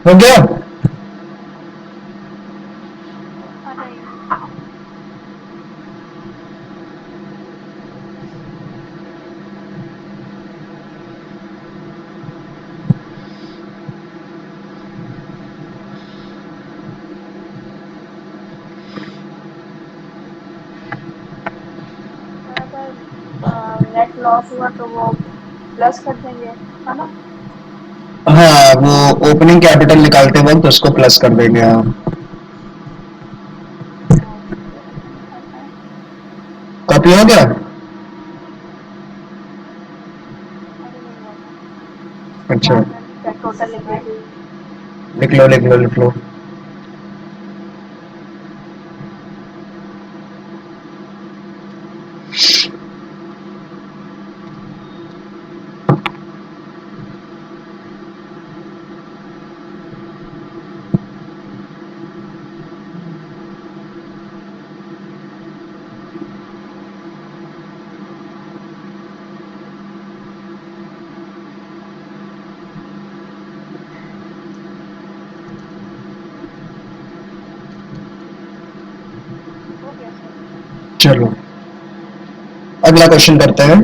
हो गया? नहीं, सर अगर नेट लॉस हुआ तो वो प्लस कर देंगे, है ना? हाँ, वो ओपनिंग कैपिटल निकालते वक्त उसको प्लस कर देंगे हम। ओके, डन है। कॉपी हो गया? अभी नहीं हुआ था, अच्छा, बाद में टोटल लिख देती हूँ। लिख लो लिख लो लिख लो। हो गया सर। चलो अगला क्वेश्चन करते हैं।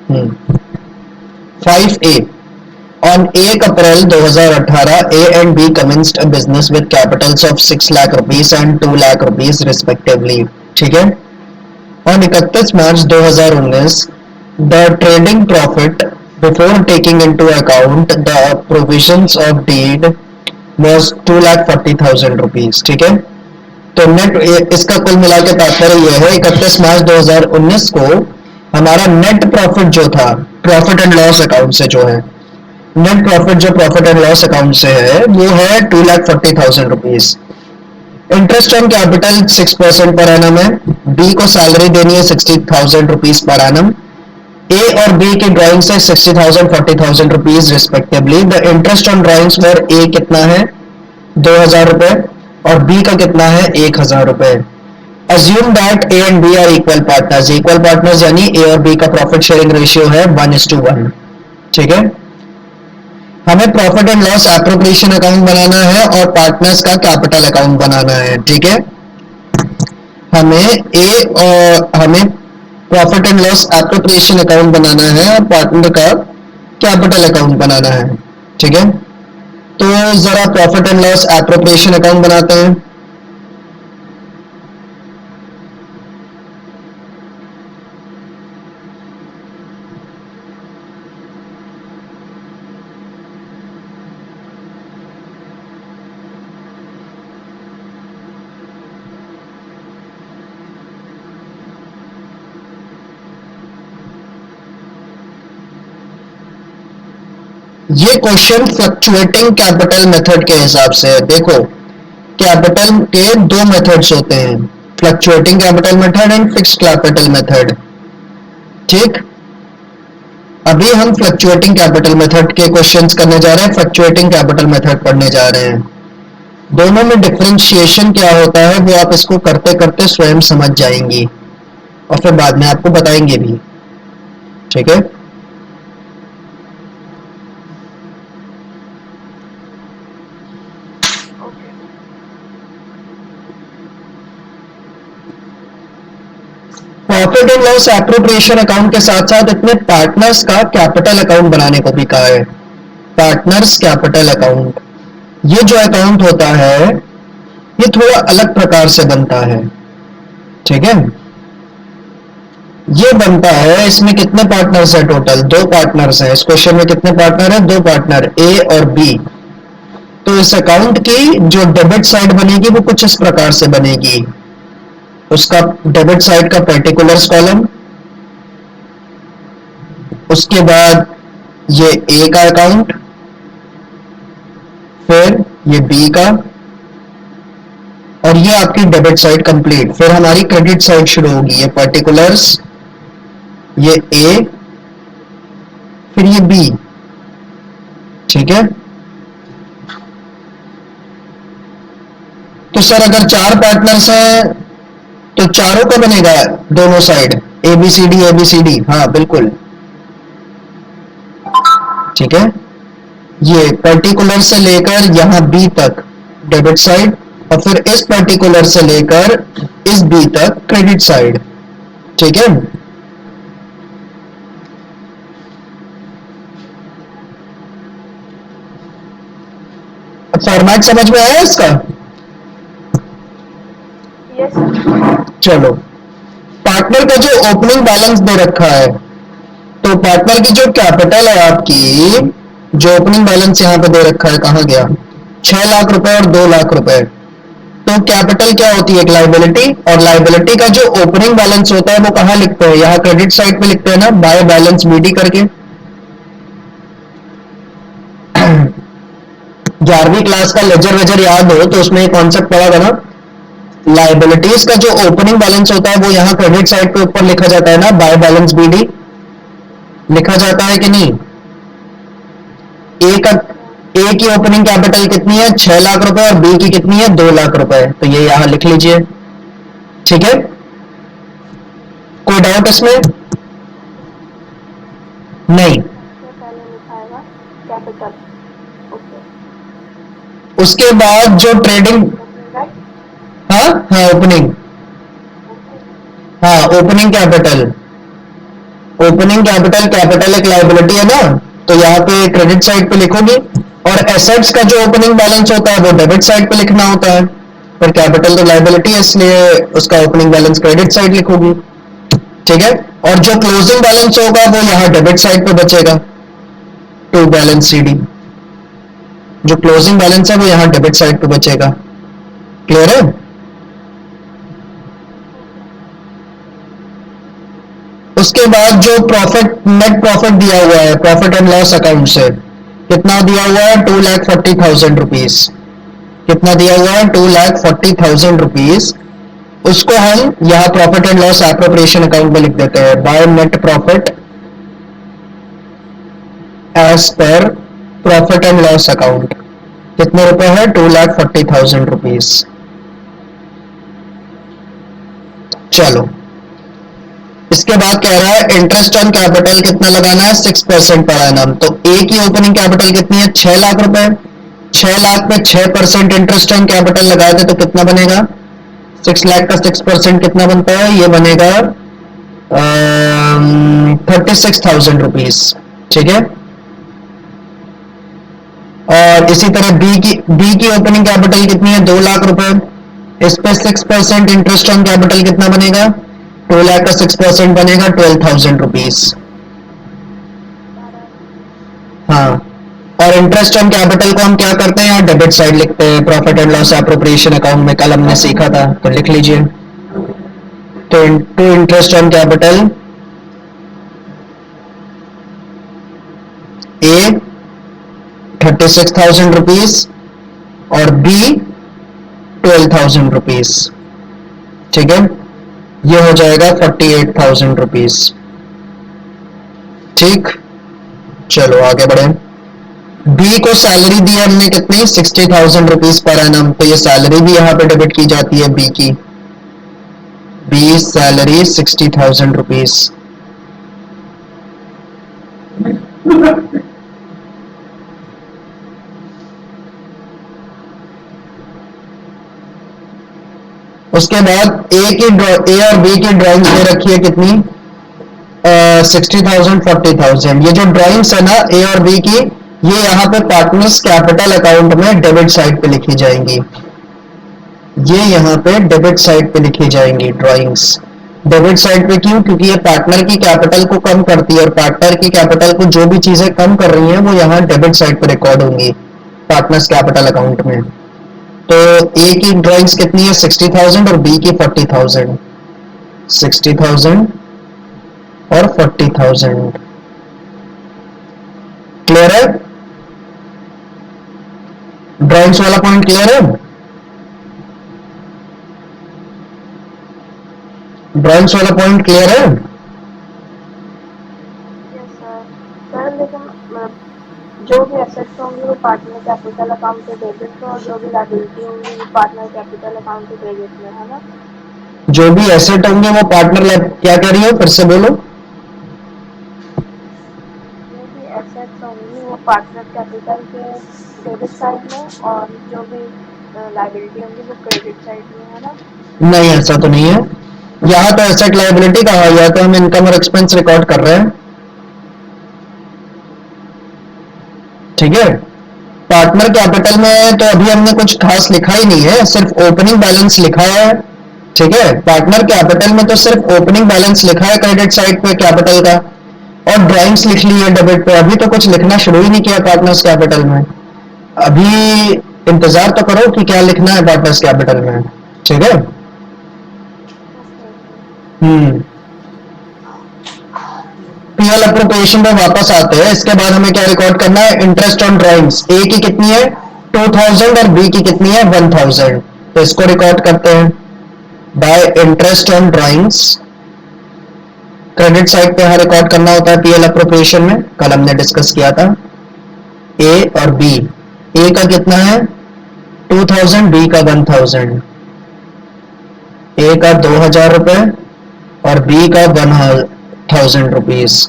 हम्म, 5A. On 1 April 2018, A and B commenced a business with capitals of 6 lakh rupees and 2 lakh rupees respectively. ठीक है. On 31 March 2019, the trading profit before taking into account the provisions of deed was 2,40,000 rupees. ठीक है. तो net इसका कुल मिला के तात्पर्य यह है 31 मार्च 2019 को हमारा नेट प्रॉफिट जो था प्रॉफिट एंड लॉस अकाउंट से जो है नेट प्रॉफिट जो प्रॉफिट एंड लॉस अकाउंट से है वो है 2,40,000 rupees. Interest on capital 6% per annum है. बी को सैलरी देनी है 60,000 रुपीज पर एनम. ए और बी की ड्राइंग्स है 60,000 40,000 rupees respectively. The interest on drawings for a कितना है 2,000 रुपए और बी का कितना है 1,000 रुपए. Assume that A and B are equal partners यानी ए और बी का प्रॉफिट शेयरिंग रेशियो है 1:1. ठीक है. हमें profit and loss appropriation account बनाना है और पार्टनर्स का कैपिटल अकाउंट बनाना है. ठीक है. हमें profit and loss appropriation account बनाना है और पार्टनर का कैपिटल अकाउंट बनाना है. ठीक है. तो जरा profit and loss appropriation account बनाते हैं. ये क्वेश्चन फ्लक्चुएटिंग कैपिटल मेथड के हिसाब से है. देखो कैपिटल के दो मेथड्स होते हैं fluctuating capital method and fixed capital method. ठीक. अभी हम फ्लक्चुएटिंग कैपिटल मेथड के क्वेश्चंस करने जा रहे हैं. फ्लक्चुएटिंग कैपिटल मेथड पढ़ने जा रहे हैं. दोनों में डिफरेंशिएशन क्या होता है वो आप इसको करते करते स्वयं समझ जाएंगी और फिर बाद में आपको बताएंगे भी. ठीक है. Profit and loss appropriation account के साथ साथ इतने पार्टनर्स का कैपिटल अकाउंट बनाने को भी कहा है. पार्टनर्स कैपिटल अकाउंट ये जो अकाउंट होता है ये थोड़ा अलग प्रकार से बनता है. ठीक है. ये बनता है इसमें कितने पार्टनर्स है टोटल 2 पार्टनर्स हैं. इस क्वेश्चन में कितने पार्टनर है 2 पार्टनर ए और बी. तो इस अकाउंट की जो डेबिट साइड बनेगी वो कुछ इस प्रकार से बनेगी. उसका डेबिट साइड का पर्टिकुलर्स कॉलम, उसके बाद ये ए का अकाउंट, फिर ये बी का और ये आपकी डेबिट साइड कंप्लीट. फिर हमारी क्रेडिट साइड शुरू होगी. ये पर्टिकुलर्स, ये ए, फिर ये बी. ठीक है. तो सर अगर 4 पार्टनर्स हैं तो चारों का बनेगा दोनों साइड ABCD. हाँ बिल्कुल. ठीक है. ये पर्टिकुलर से लेकर यहां बी तक डेबिट साइड और फिर इस पर्टिकुलर से लेकर इस बी तक क्रेडिट साइड. ठीक है. फॉर्मेट समझ में आया इसका? यस. चलो. पार्टनर का जो ओपनिंग बैलेंस दे रखा है तो पार्टनर की जो कैपिटल है आपकी जो ओपनिंग बैलेंस यहां पे दे रखा है कहां गया 6 लाख रुपए और 2 लाख रुपए. तो कैपिटल क्या होती है एक लाइबिलिटी और लाइबिलिटी का जो ओपनिंग बैलेंस होता है वो कहां लिखते हैं यहां क्रेडिट साइड पे लिखते हैं ना बाय बैलेंस BD करके. 11वीं क्लास का लेजर वेजर याद हो तो उसमें कॉन्सेप्ट पढ़ा था ना. लाइबिलिटीज का जो ओपनिंग बैलेंस होता है वो यहाँ क्रेडिट साइड के ऊपर लिखा जाता है ना बाय बैलेंस BD लिखा जाता है कि नहीं. ए की ओपनिंग कैपिटल कितनी है 6 लाख रुपए और बी की कितनी है 2 लाख रुपए. तो ये यहां लिख लीजिए. ठीक है. कोई डाउट इसमें? नहीं. पहले लिखाएगा कैपिटल. ओके. उसके बाद जो ट्रेडिंग हाँ ओपनिंग हाँ ओपनिंग कैपिटल एक लाइबिलिटी है ना तो यहाँ पे क्रेडिट साइड पे लिखोगी, और एसेट्स का जो ओपनिंग बैलेंस होता है वो डेबिट साइड पे लिखना होता है, पर कैपिटल तो लायबिलिटी है इसलिए उसका ओपनिंग बैलेंस क्रेडिट साइड लिखोगी, ठीक है। और जो क्लोजिंग बैलेंस होगा वो यहाँ डेबिट साइड पे बचेगा, टू बैलेंस सीडी, जो क्लोजिंग बैलेंस है वो यहाँ डेबिट साइड पे बचेगा। क्लियर है? उसके बाद जो प्रॉफिट, नेट प्रॉफिट दिया हुआ है प्रॉफिट एंड लॉस अकाउंट से, कितना दिया हुआ है? 2,40,000 रुपीज। कितना दिया हुआ है? 2,40,000 रुपीज। उसको हम यहाँ profit and loss appropriation account में लिख देते हैं, by net profit as per profit and loss account. कितने रुपए है? 2,40,000 रुपीज। चलो, इसके बाद कह रहा है इंटरेस्ट ऑन कैपिटल कितना लगाना है? 6% पर एनम। तो ए की ओपनिंग कैपिटल कितनी है? 6 लाख रुपए। 6 लाख पे 6% इंटरेस्ट ऑन कैपिटल लगाए थे तो कितना बनेगा? 6 लाख का 6% कितना बनता है? ये बनेगा 36,000 रुपीज, ठीक है। और इसी तरह बी की ओपनिंग कैपिटल कितनी है? 2 लाख रुपए। इस पे 6% इंटरेस्ट ऑन कैपिटल कितना बनेगा? 2 लाख का 6% बनेगा 12,000 रुपीज। हाँ, और इंटरेस्ट ऑन कैपिटल को हम क्या करते हैं? यहाँ डेबिट साइड लिखते हैं, profit and loss appropriation account में कल हमने सीखा था, तो लिख लीजिए। तो to interest on capital, A 36,000 rupees और बी 12,000 रुपीज, ठीक है। ये हो जाएगा 48,000 रुपीज, ठीक। चलो आगे बढ़े। बी को सैलरी दी हमने कितनी? 60,000 रुपीज पर एनम। तो ये सैलरी भी यहाँ पे डेबिट की जाती है बी की। B salary 60,000 rupees. उसके बाद ए और बी की ड्राइंग्स दे रखी है कितनी? 60,000 40,000। ये जो ड्राइंग्स है ना ए और बी की, ये यहाँ पे पार्टनर्स कैपिटल अकाउंट में डेबिट साइड पे लिखी जाएंगी। ये यहाँ पे डेबिट साइड पे लिखी जाएंगी ड्राइंग्स। डेबिट साइड पे क्यों? क्योंकि ये पार्टनर की कैपिटल को कम करती है, और पार्टनर की कैपिटल को जो भी चीजें कम कर रही हैं वो यहाँ डेबिट साइड पे रिकॉर्ड होंगी पार्टनर्स कैपिटल अकाउंट में। तो ए की ड्राइंग्स कितनी है? 60,000 और बी की 40,000। 60,000 और 40,000। क्लियर है? ड्राइंग्स वाला पॉइंट क्लियर है? ड्राइंग्स वाला पॉइंट क्लियर है? Yes sir. लेकिन जो भी एसेट्स होंगे वो पार्टनर कैपिटल अकाउंट पे डेबिट में, और जो भी लायबिलिटी होंगी वो पार्टनर कैपिटल अकाउंट पे क्रेडिट में, है ना? जो भी एसेट होंगे वो पार्टनर, क्या कह रही हो? फिर से बोलो। जो भी एसेट्स होंगी वो पार्टनर कैपिटल के डेबिट साइड में, और जो भी लायबिलिटी होंगी वो क्रेडिट साइड में, है ना? नहीं, ऐसा तो नहीं है। यहाँ तो एसेट लायबिलिटी कहा है, या तो हम इनकम और एक्सपेंस रिकॉर्ड कर रहे हैं, ठीक है। पार्टनर कैपिटल में तो अभी हमने कुछ खास लिखा ही नहीं है, सिर्फ ओपनिंग बैलेंस लिखा है, ठीक है। पार्टनर कैपिटल में तो सिर्फ ओपनिंग बैलेंस लिखा है क्रेडिट साइड पे कैपिटल का, और ड्राइंग्स लिख ली है डेबिट पे। अभी तो कुछ लिखना शुरू ही नहीं किया पार्टनर्स कैपिटल में। अभी इंतजार तो करो कि क्या लिखना है पार्टनर्स कैपिटल में, ठीक है। पीएल अप्रोप्रिएशन पे वापस आते हैं। इसके बाद हमें क्या रिकॉर्ड करना है? Interest on drawings. ए की कितनी है? 2,000 और बी की कितनी है? 1,000। तो इसको रिकॉर्ड करते हैं bye interest on drawings. Credit side पे यहां रिकॉर्ड करना होता है पीएल अप्रोप्रिएशन में, कल हमने डिस्कस किया था। ए और बी, ए का कितना है? 2,000, बी का 1,000। ए का 2,000 रुपए और बी का 1,000 रुपीज।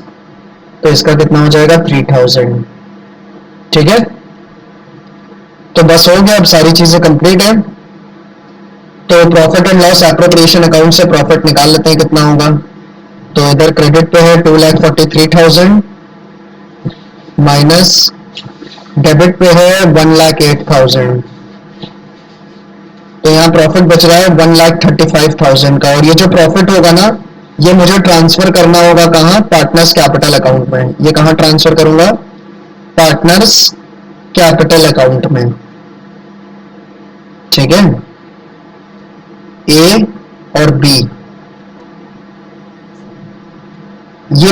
तो इसका कितना हो जाएगा? 3,000, ठीक है। तो बस हो गया, अब सारी चीजें कंप्लीट है। तो profit and loss appropriation account से प्रॉफिट निकाल लेते हैं कितना होगा। तो इधर क्रेडिट पे है 2,43,000, माइनस डेबिट पे है 1,08,000, तो यहाँ प्रॉफिट बच रहा है 1,35,000 का। और ये जो प्रॉफिट होगा ना, ये मुझे ट्रांसफर करना होगा कहाँ? पार्टनर्स कैपिटल अकाउंट में। ये कहाँ ट्रांसफर करूंगा? पार्टनर्स कैपिटल अकाउंट में। ठीक है, ए और बी, ये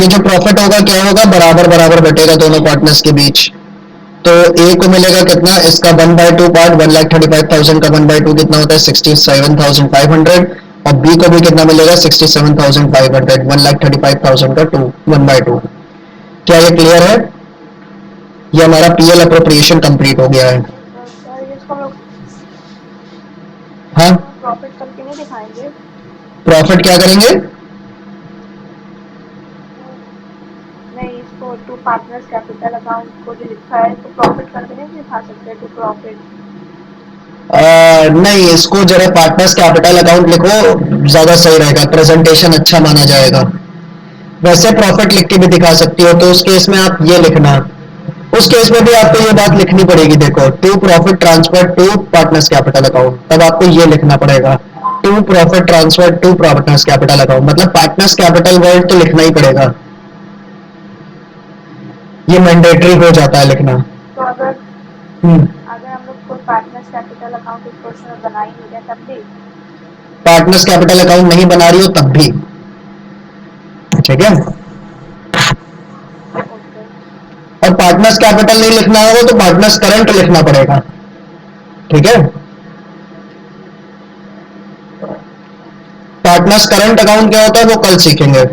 जो प्रॉफिट होगा क्या होगा? बराबर बराबर बटेगा दोनों पार्टनर्स के बीच। तो ए को मिलेगा कितना? इसका 1/2 पार्ट 1,35,000 का 1/2 कितना होता है? 67,500। और बी को भी कितना मिलेगा? 67,500। 1,35,000 का 1/2। क्या ये क्लियर है? ये हमारा पीएल अप्रोप्रिएशन कंप्लीट हो गया है। सर ये इसको हम लोग हाँ, प्रॉफिट करके नहीं दिखाएंगे? प्रॉफिट क्या करेंगे? नहीं, इसको टू पार्टनर्स कैपिटल अकाउंट को जो लिखा है तो प्रॉफिट करके नहीं दिखा सकते? टू प्रॉफिट नहीं, इसको जरा पार्टनर्स कैपिटल अकाउंट लिखो, ज्यादा सही रहेगा, प्रेजेंटेशन अच्छा माना जाएगा। वैसे प्रॉफिट लिख के भी दिखा सकती हो, तो उस केस में आप ये लिखना। उस केस में भी आपको ये बात लिखनी पड़ेगी, देखो, to profit transfer to partners capital account, तब आपको ये लिखना पड़ेगा, to profit transfer to partners capital account, मतलब पार्टनर्स कैपिटल वर्ड तो लिखना ही पड़ेगा, ये मैंडेटरी हो जाता है लिखना। तो अगर हम्म, अगर हम लोग कोई पार्टनर्स कैपिटल अकाउंट इस क्वेश्चन में बना ही नहीं रहे तब भी? पार्टनर्स कैपिटल अकाउंट नहीं बना रही हो तब भी, ठीक है। ओके। और पार्टनर्स कैपिटल नहीं लिखना होगा तो पार्टनर्स करंट लिखना पड़ेगा, ठीक है। पार्टनर्स करंट अकाउंट क्या होता है वो कल सीखेंगे,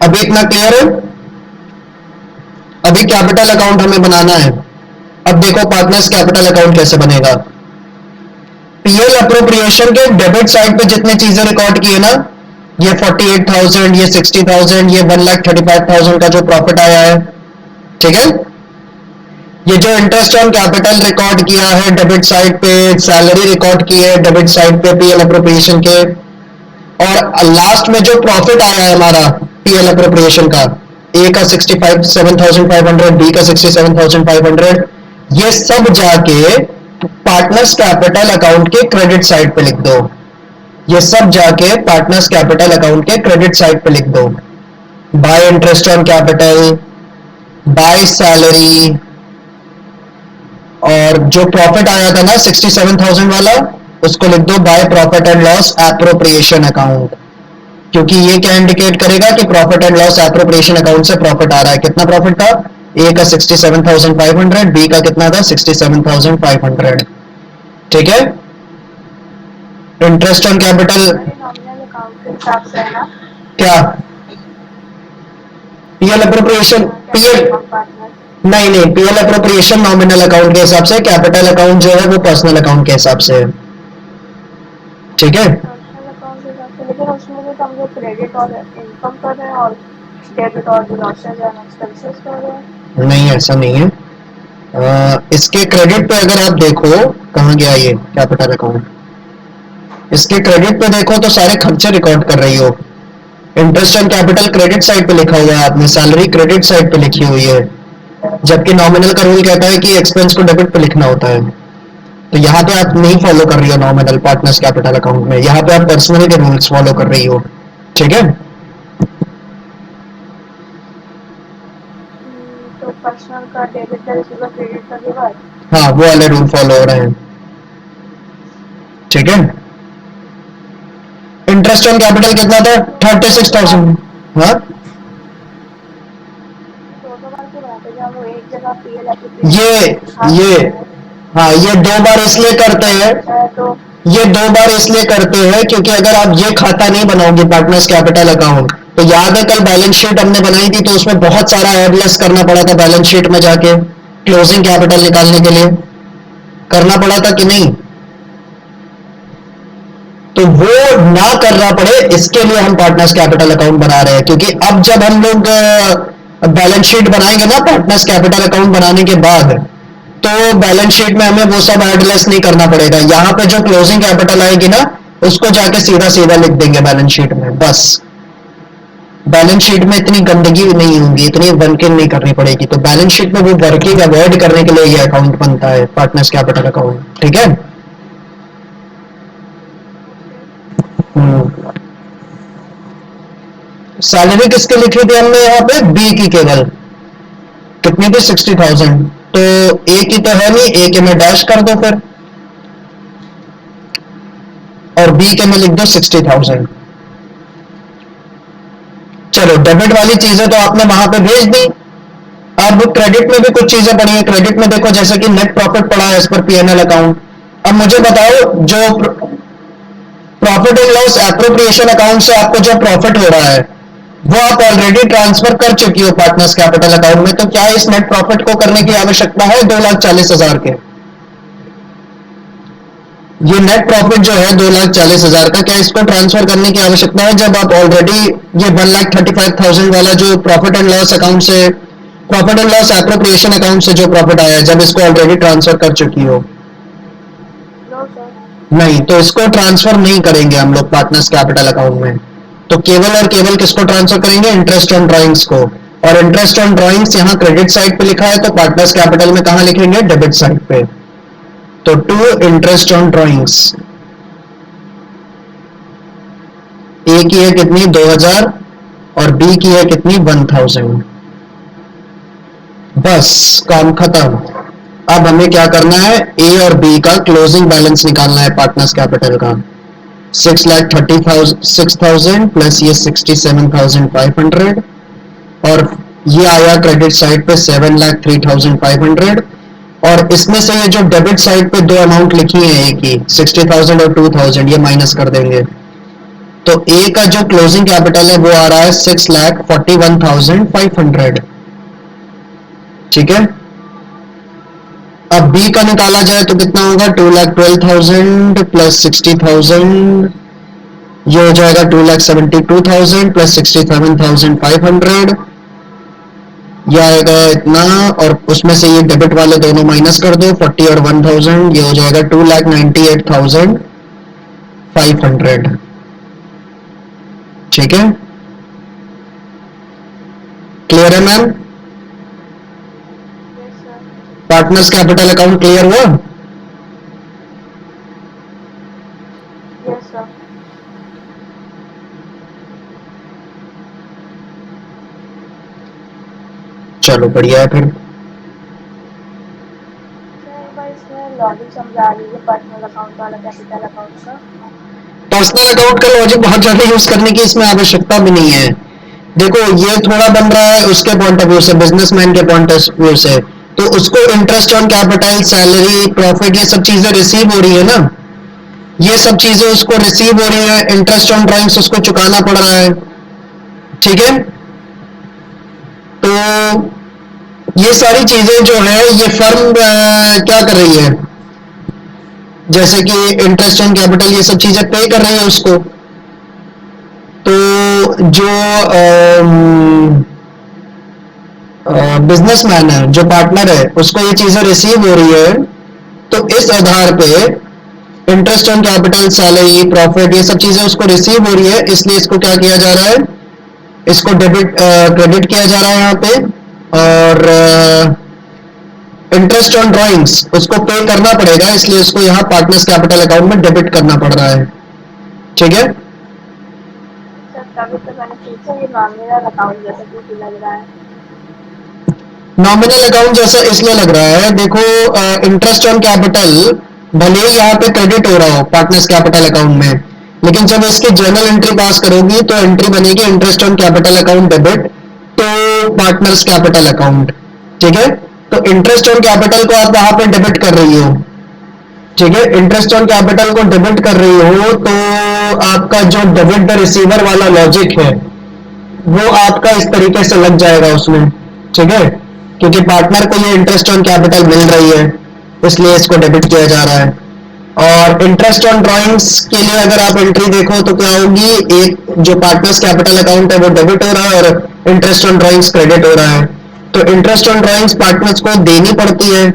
अभी इतना क्लियर है। अभी कैपिटल अकाउंट हमें बनाना है। अब देखो पार्टनर्स कैपिटल अकाउंट कैसे बनेगा। पीएल अप्रोप्रिएशन के डेबिट साइड पे जितने चीजें रिकॉर्ड किए ना, ये 48,000, ये 60,000, ये 1,35,000 का जो प्रॉफिट आया है, ठीक है। ये जो इंटरेस्ट ऑन कैपिटल रिकॉर्ड किया है डेबिट साइड पे, सैलरी रिकॉर्ड की है डेबिट साइड पे पीएल अप्रोप्रिएशन के, और लास्ट में जो प्रॉफिट आया है हमारा पीएल अप्रोप्रिएशन का, ए का 67,500, बी का 67,500, ये सब जाके पार्टनर्स कैपिटल अकाउंट के क्रेडिट साइड पे लिख दो। ये सब जाके पार्टनर्स कैपिटल अकाउंट के क्रेडिट साइड पे लिख दो। Bye interest on capital, by salary, और जो प्रॉफिट आया था ना 67,000 वाला, उसको लिख दो by profit and loss appropriation account, क्योंकि ये क्या इंडिकेट करेगा कि profit and loss appropriation account से प्रॉफिट आ रहा है। कितना प्रॉफिट था? ए का 67,500, बी का कितना था? 67,500, ठीक है। इंटरेस्ट ऑन कैपिटल सर ये नॉमिनल अकाउंट के हिसाब से है ना? क्या? PL appropriation, PL capital of partners नहीं नहीं, पीएल अप्रोप्रिएशन नॉमिनल अकाउंट के हिसाब से, कैपिटल अकाउंट जो है वो पर्सनल अकाउंट के हिसाब से है, ठीक है। पर्सनल अकाउंट के हिसाब से, लेकिन उसमें भी तो हम लोग क्रेडिट और इनकम कर रहे हैं और डेबिट और जो लॉसेज एंड एक्सपेंसेस कर रहे हैं। नहीं, ऐसा नहीं है। इसके क्रेडिट पे अगर आप देखो, कहाँ गया ये कैपिटल अकाउंट, इसके क्रेडिट पे देखो तो सारे खर्चे रिकॉर्ड कर रही हो। Interest on capital credit side पे लिखा हुआ है आपने, सैलरी क्रेडिट साइड पे लिखी हुई है, जबकि नॉमिनल का रूल कहता है कि एक्सपेंस को डेबिट पे लिखना होता है। तो यहाँ पे आप नहीं फॉलो कर रही हो नॉमिनल पार्टनर्स कैपिटल अकाउंट में, यहाँ पे आप पर्सनल के रूल्स फॉलो कर रही हो, ठीक है। तो पर्सनल का डेबिट का रिसीवर, क्रेडिट का रिवर्स। हाँ, वो वाले रूल फॉलो हो रहे हैं, ठीक है। इंटरेस्ट ऑन कैपिटल कितना था? 36,000। हाँ, दोनों बार क्यों बनाते हैं? जब हम लोग एक जगह पीएल एप्लीकेशन ये दिखा ये सकते हैं, हाँ, ये दो बार इसलिए करते हैं, बचा है तो ये दो बार इसलिए करते हैं क्योंकि अगर आप ये खाता नहीं बनाओगे पार्टनर्स कैपिटल अकाउंट, तो याद है कल बैलेंस शीट हमने बनाई थी तो उसमें बहुत सारा एड लेस करना पड़ा था, बैलेंस शीट में जाके क्लोजिंग कैपिटल निकालने के लिए करना पड़ा था कि नहीं? तो वो ना करना पड़े इसके लिए हम पार्टनर्स कैपिटल अकाउंट बना रहे हैं, क्योंकि अब जब हम लोग बैलेंस शीट बनाएंगे ना पार्टनर्स कैपिटल अकाउंट बनाने के बाद, तो बैलेंस शीट में हमें वो सब एडलेस नहीं करना पड़ेगा। यहाँ पे जो क्लोजिंग कैपिटल आएगी ना, उसको जाके सीधा सीधा लिख देंगे बैलेंस शीट में, बस। बैलेंस शीट में इतनी गंदगी नहीं होगी, इतनी वर्किंग नहीं करनी पड़ेगी, तो बैलेंस शीट में वो वर्किंग अवॉइड करने के लिए ये अकाउंट बनता है, पार्टनर्स कैपिटल अकाउंट। ठीक है। सैलरी किसके लिखी थी हमने यहाँ पे? बी की केवल। कितनी थी? 60,000। तो ए की तो है नहीं, ए के में डैश कर दो फिर, और बी के में लिख दो 60,000। चलो, डेबिट वाली चीजें तो आपने वहां पे भेज दी। अब क्रेडिट में भी कुछ चीजें पड़ी है। क्रेडिट में देखो, जैसे कि नेट प्रॉफिट पड़ा है एज पर पीएनएल अकाउंट। अब मुझे बताओ, जो profit and loss appropriation account से आपको जो प्रॉफिट हो रहा है वो आप ऑलरेडी ट्रांसफर कर चुकी हो पार्टनर्स कैपिटल अकाउंट में, तो क्या इस नेट प्रॉफिट को करने की आवश्यकता है 2,40,000 के? ये नेट प्रॉफिट जो है 2,40,000 का, क्या इसको ट्रांसफर करने की आवश्यकता है जब आप ऑलरेडी ये 1,35,000 वाला जो प्रॉफिट एंड लॉस अकाउंट से, profit and loss appropriation account से जो प्रॉफिट आया है, जब इसको ऑलरेडी ट्रांसफर कर चुकी हो? No sir. नहीं, तो इसको ट्रांसफर नहीं करेंगे हम लोग पार्टनर्स कैपिटल अकाउंट में। तो केवल और केवल किसको ट्रांसफर करेंगे? इंटरेस्ट ऑन ड्रॉइंग्स को। और इंटरेस्ट ऑन ड्रॉइंग्स यहाँ क्रेडिट साइड पे लिखा है, तो पार्टनर्स कैपिटल में कहां लिखेंगे? डेबिट साइड पे। तो टू इंटरेस्ट ऑन ड्रॉइंग्स, ए की है कितनी? 2,000, और बी की है कितनी? 1,000। बस, काम खत्म। अब हमें क्या करना है? ए और बी का क्लोजिंग बैलेंस निकालना है पार्टनर्स कैपिटल का। 6,30,000 प्लस ये 67,500, और ये आया क्रेडिट साइड पे 7,03,500, और इसमें से ये जो डेबिट साइड पे दो अमाउंट लिखी है ए की, 60,000 और 2,000, ये माइनस कर देंगे। तो ए का जो क्लोजिंग कैपिटल है वो आ रहा है 6,41,500। ठीक है। अब बी का निकाला जाए तो कितना होगा? 2,12,000 प्लस 60,000, ये हो जाएगा 2,72,000 प्लस 67,500, ये आएगा इतना, और उसमें से ये डेबिट वाले दोनों माइनस कर दो, 40 और 1,000, ये हो जाएगा 2,98,500। ठीक है। क्लियर है ma'am? Yes sir. Partners capital account clear हुआ? Yes sir. चलो, बढ़िया है फिर। सर एक बार इसमें लॉजिक समझा दीजिए पर्सनल अकाउंट वाला कैपिटल अकाउंट का। पर्सनल अकाउंट का लॉजिक बहुत ज्यादा यूज करने की इसमें आवश्यकता भी नहीं है। देखो, ये थोड़ा बन रहा है उसके पॉइंट ऑफ व्यू से, बिजनेसमैन के पॉइंट ऑफ व्यू से, तो उसको interest on capital, salary, profit, ये सब चीजें रिसीव हो रही है ना, ये सब चीजें उसको रिसीव हो रही है, इंटरेस्ट ऑन ड्राइंग्स उसको चुकाना पड़ रहा है। ठीक है। तो ये सारी चीजें जो है ये फर्म क्या कर रही है, जैसे कि इंटरेस्ट ऑन कैपिटल, ये सब चीजें पे कर रही है उसको। तो जो बिजनेसमैन है, जो पार्टनर है, उसको ये चीजें रिसीव हो रही है, तो इस आधार पे interest on capital, salary, profit, ये सब चीजें उसको रिसीव हो रही है, इसलिए इसको क्या किया जा रहा है? इसको डेबिट क्रेडिट किया जा रहा है यहाँ पे। और इंटरेस्ट ऑन ड्रॉइंग्स उसको पे करना पड़ेगा, इसलिए उसको यहाँ पार्टनर्स कैपिटल अकाउंट में डेबिट करना पड़ रहा है। ठीक है। सर तभी तो मैंने पूछा, ये नॉमिनल अकाउंट जैसा कुछ लग रहा है। नॉमिनल अकाउंट जैसा इसलिए लग रहा है, देखो, इंटरेस्ट ऑन कैपिटल भले ही यहाँ पे क्रेडिट हो रहा हो पार्टनर्स कैपिटल अकाउंट में, लेकिन जब इसकी जर्नल एंट्री पास करोगी तो एंट्री बनेगी interest on capital account debit to partners capital account. ठीक है। तो इंटरेस्ट ऑन कैपिटल को आप वहां पे डेबिट कर रही हो। ठीक है। इंटरेस्ट ऑन कैपिटल को डेबिट कर रही हो, तो आपका जो डेबिट द रिसीवर वाला लॉजिक है वो आपका इस तरीके से लग जाएगा उसमें। ठीक है। क्योंकि पार्टनर को ये इंटरेस्ट ऑन कैपिटल मिल रही है, इसलिए इसको डेबिट किया जा रहा है। और इंटरेस्ट ऑन ड्राइंग्स के लिए अगर आप एंट्री देखो तो क्या होगी, एक जो पार्टनर्स कैपिटल अकाउंट है वो डेबिट हो रहा है और इंटरेस्ट ऑन ड्राइंग्स क्रेडिट हो रहा है। तो इंटरेस्ट ऑन ड्राइंग्स पार्टनर्स को देनी पड़ती है,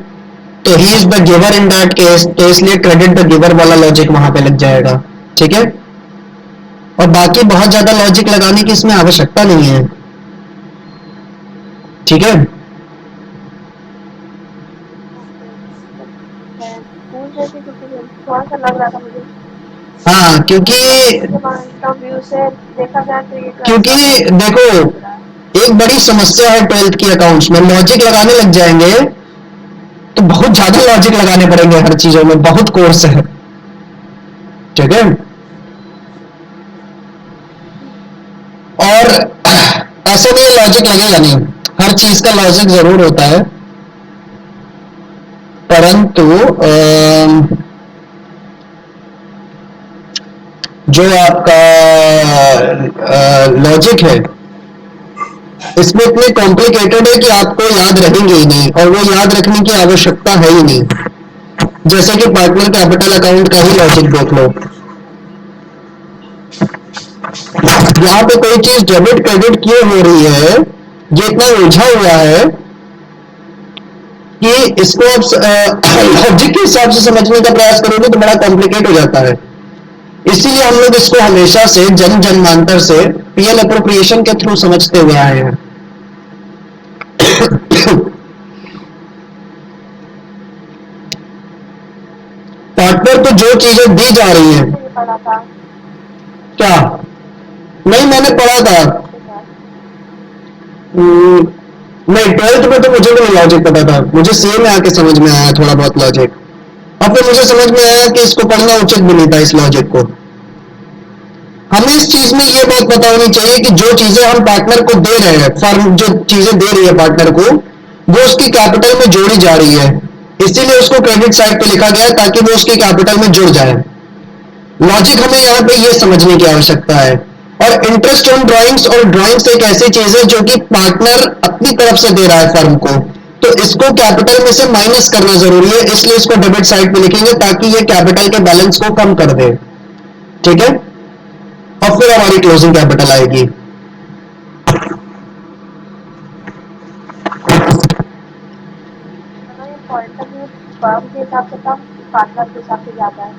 तो he is the giver in that case, तो इसलिए क्रेडिट द गिवर वाला लॉजिक वहां पे लग जाएगा। ठीक है। और बाकी बहुत ज्यादा लॉजिक लगाने की इसमें आवश्यकता नहीं है, ठीक है। ओके, मैं पूछ रही थी क्योंकि थोड़ा सा लग रहा था मुझे। हाँ, क्योंकि अकाउंटिंग के पॉइंट ऑफ व्यू से देखा जाए तो ये क्योंकि क्लास बहुत देखो, इजी लग रहा है। एक बड़ी समस्या है ट्वेल्थ की अकाउंट्स में, लॉजिक लगाने लग जाएंगे तो बहुत ज्यादा लॉजिक लगाने पड़ेंगे हर चीजों में, बहुत कोर्स है, ठीक है। और ऐसे में लॉजिक लगेगा नहीं, हर चीज का लॉजिक जरूर होता है, परंतु जो आपका लॉजिक है इसमें इतने कॉम्प्लिकेटेड है कि आपको याद रहेंगे ही नहीं, और वो याद रखने की आवश्यकता है ही नहीं। जैसे कि पार्टनर कैपिटल अकाउंट का ही लॉजिक देख लो, यहाँ पे कोई चीज डेबिट क्रेडिट क्यों हो रही है, ये इतना उलझा हुआ है कि इसको आप लॉजिक के हिसाब से समझने का प्रयास करोगे तो बड़ा कॉम्प्लिकेट हो जाता है। इसीलिए हम लोग इसको हमेशा से जन जन्मांतर से पीएल अप्रोप्रिएशन के थ्रू समझते हुए आए हैं। पार्टनर को जो चीजें दी जा रही हैं, मैंने ये पढ़ा था क्या नहीं मैंने पढ़ा था। आपके साथ। हम्म, नहीं, ट्वेल्थ में तो मुझे भी नहीं लॉजिक पता था, मुझे सीए में आके समझ में आया थोड़ा बहुत लॉजिक, और फिर मुझे समझ में आया कि इसको पढ़ना उचित भी नहीं था इस लॉजिक को। हमें इस चीज में ये बात पता होनी चाहिए कि जो चीजें हम पार्टनर को दे रहे हैं, फर्म जो चीजें दे रही है पार्टनर को, वो उसकी कैपिटल में जोड़ी जा रही है, इसीलिए उसको क्रेडिट साइड पे लिखा गया है ताकि वो उसकी कैपिटल में जुड़ जाए। लॉजिक हमें यहाँ पे ये समझने की आवश्यकता है। और इंटरेस्ट ऑन ड्राइंग्स, और ड्राइंग्स एक ऐसी चीज है जो कि पार्टनर अपनी तरफ से दे रहा है फर्म को, तो इसको कैपिटल में से माइनस करना जरूरी है, इसलिए इसको डेबिट साइड पे लिखेंगे ताकि ये कैपिटल के बैलेंस को कम कर दे, ठीक है। और फिर हमारी क्लोजिंग कैपिटल आएगी। मतलब ये पॉइंट ऑफ व्यू फर्म के हिसाब से कम, पार्टनर के हिसाब से ज़्यादा है।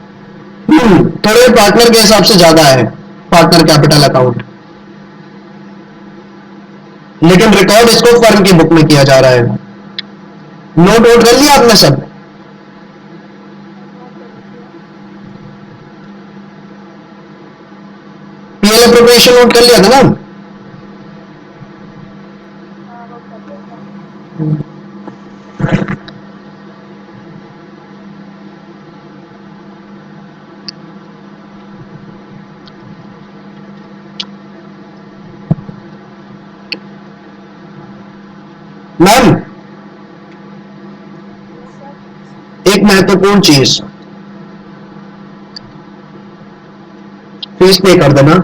थोड़े पार्टनर के हिसाब से ज्यादा है पार्टनर कैपिटल अकाउंट, लेकिन रिकॉर्ड इसको फर्म की बुक में किया जा रहा है। नोट वोट कर लिया आपने सब? नोट कर लीजिए। पीएल अप्रोप्रिएशन नोट कर लिया था ना? हाँ, नोट कर लिया था। Ma'am, yes sir. एक महत्वपूर्ण चीज, फीस पे कर देना।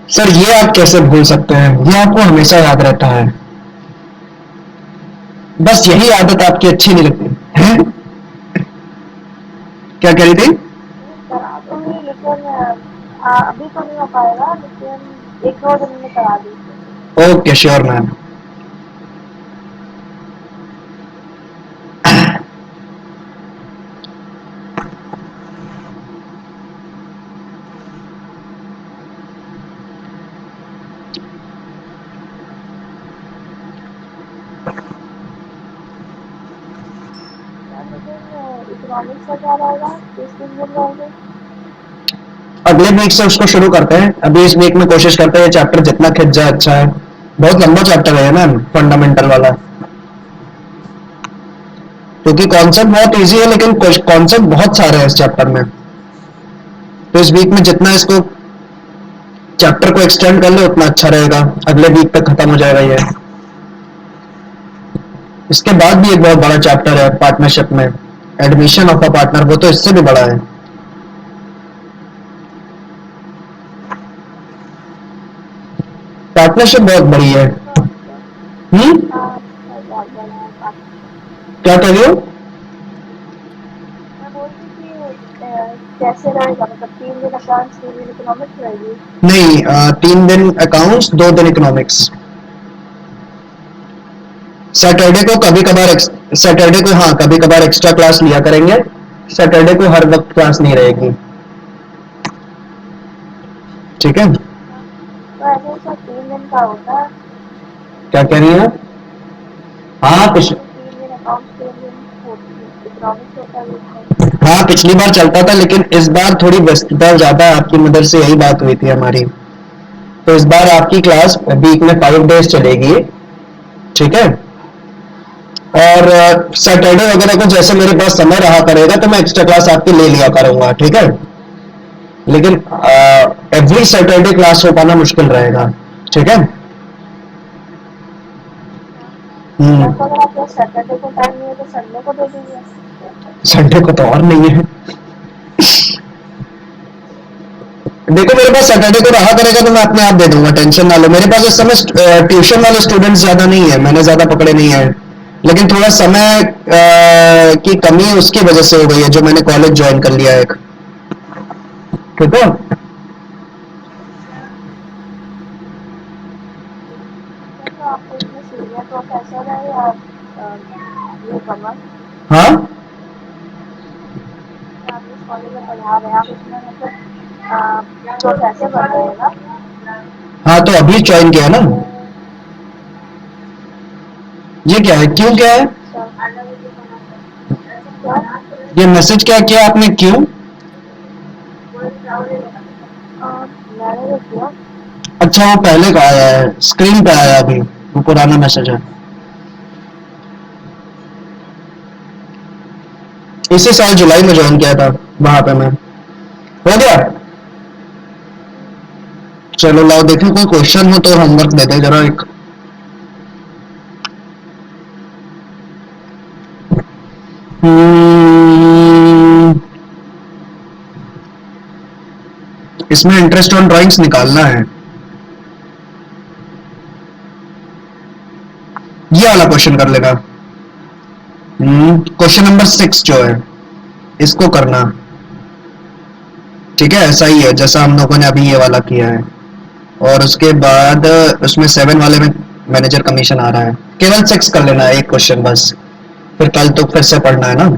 सर ये आप कैसे भूल सकते हैं, ये आपको हमेशा याद रहता है, बस यही आदत आपकी अच्छी नहीं लगती है। क्या कह रही थी? नहीं, करा दूँगी लेकिन अभी तो नहीं हो पाएगा, लेकिन 1-2 दिन में करा दीजिए। Okay, sure ma'am. सर लेकिन इकोनॉमिक्स का क्या रहेगा? किस दिन मिल जाएंगे? अगले वीक से उसको शुरू करते हैं, अभी इस वीक में कोशिश करते हैं चैप्टर जितना खिंच जाए अच्छा है। बहुत लंबा चैप्टर है मैम, फंडामेंटल वाला, क्योंकि कॉन्सेप्ट बहुत इजी है लेकिन कॉन्सेप्ट बहुत सारे हैं इस चैप्टर में, तो इस वीक में जितना इसको चैप्टर को एक्सटेंड कर ले उतना अच्छा रहेगा, अगले वीक तक खत्म हो जाएगा ये। इसके बाद भी एक बहुत बड़ा चैप्टर है पार्टनरशिप में, एडमिशन ऑफ अ पार्टनर, वो तो इससे भी बड़ा है। पार्टनरशिप बहुत बड़ी है। सर हम्म, हाँ सर, बहुत बड़ा है पार्टनरशिप। क्या कह रही हो? मैं बोल रही थी कि कैसे रहेगा, मतलब 3 दिन अकाउंट्स, 3 दिन इकोनॉमिक्स रहेगी। नहीं, 3 दिन अकाउंट्स, 2 दिन इकोनॉमिक्स। सैटरडे को कभी कभार, सैटरडे को हाँ कभी कभार एक्स्ट्रा क्लास लिया करेंगे, सैटरडे को हर वक्त क्लास नहीं रहेगी, ठीक है। अच्छा, तो ऐसे सर 3 दिन का होता है? क्या कह रही है? हाँ ऐसे 3 दिन अकाउंट्स 3 दिन इकोनॉमिक्स होता है वीक में। हाँ पिछली बार चलता था, लेकिन इस बार थोड़ी व्यस्तता ज्यादा है, आपकी मदर से यही बात हुई थी हमारी। तो इस बार आपकी क्लास वीक में 5 डेज चलेगी, ठीक है। और सैटरडे वगैरह को जैसे मेरे पास समय रहा करेगा तो मैं एक्स्ट्रा क्लास आपकी ले लिया करूंगा, ठीक है। लेकिन एवरी सैटरडे क्लास हो पाना मुश्किल रहेगा, ठीक है। अच्छा, हम्म। मैम तो अगर आपके सैटरडे को टाइम नहीं है तो संडे को दे दीजिए। संडे को तो और नहीं है। देखो मेरे पास सैटरडे को रहा करेगा तो मैं अपने आप दे दूंगा, टेंशन ना लो। मेरे पास इस समय ट्यूशन वाले स्टूडेंट्स ज्यादा नहीं है, मैंने ज्यादा पकड़े नहीं है, लेकिन थोड़ा समय की कमी है, उसकी वजह से हो गई है, जो मैंने कॉलेज ज्वाइन कर लिया है एक, ठीक है। अच्छा, तो आपको इसमें सीनियर प्रोफेसर है या ये कमर? हाँ आप जिस कॉलेज में पढ़ा रहे हैं आप इसमें मतलब प्रोफेसर बन रहे हैं ना? हाँ, तो अभी ज्वाइन किया ना। ये क्या है, क्यों क्या है? अच्छा, क्या? ये मैसेज क्या किया आपने, क्यों? मैंने जो किया। अच्छा वो पहले का आया है, स्क्रीन पे आया अभी, वो पुराना मैसेज है। इसी साल जुलाई में ज्वाइन किया था वहां पे मैं। हो गया। चलो लाओ देखो, कोई क्वेश्चन हो तो होमवर्क दे दे जरा एक। हम्म, इसमें इंटरेस्ट ऑन ड्राइंग्स निकालना है, ये वाला क्वेश्चन कर लेना। क्वेश्चन नंबर 6 जो है, इसको करना, ठीक है। ऐसा ही है जैसा हम लोगों ने अभी ये वाला किया है। और उसके बाद उसमें 7 वाले में मैनेजर कमीशन आ रहा है, केवल 6 कर लेना है, एक क्वेश्चन बस, फिर कल तो फिर से पढ़ना है ना।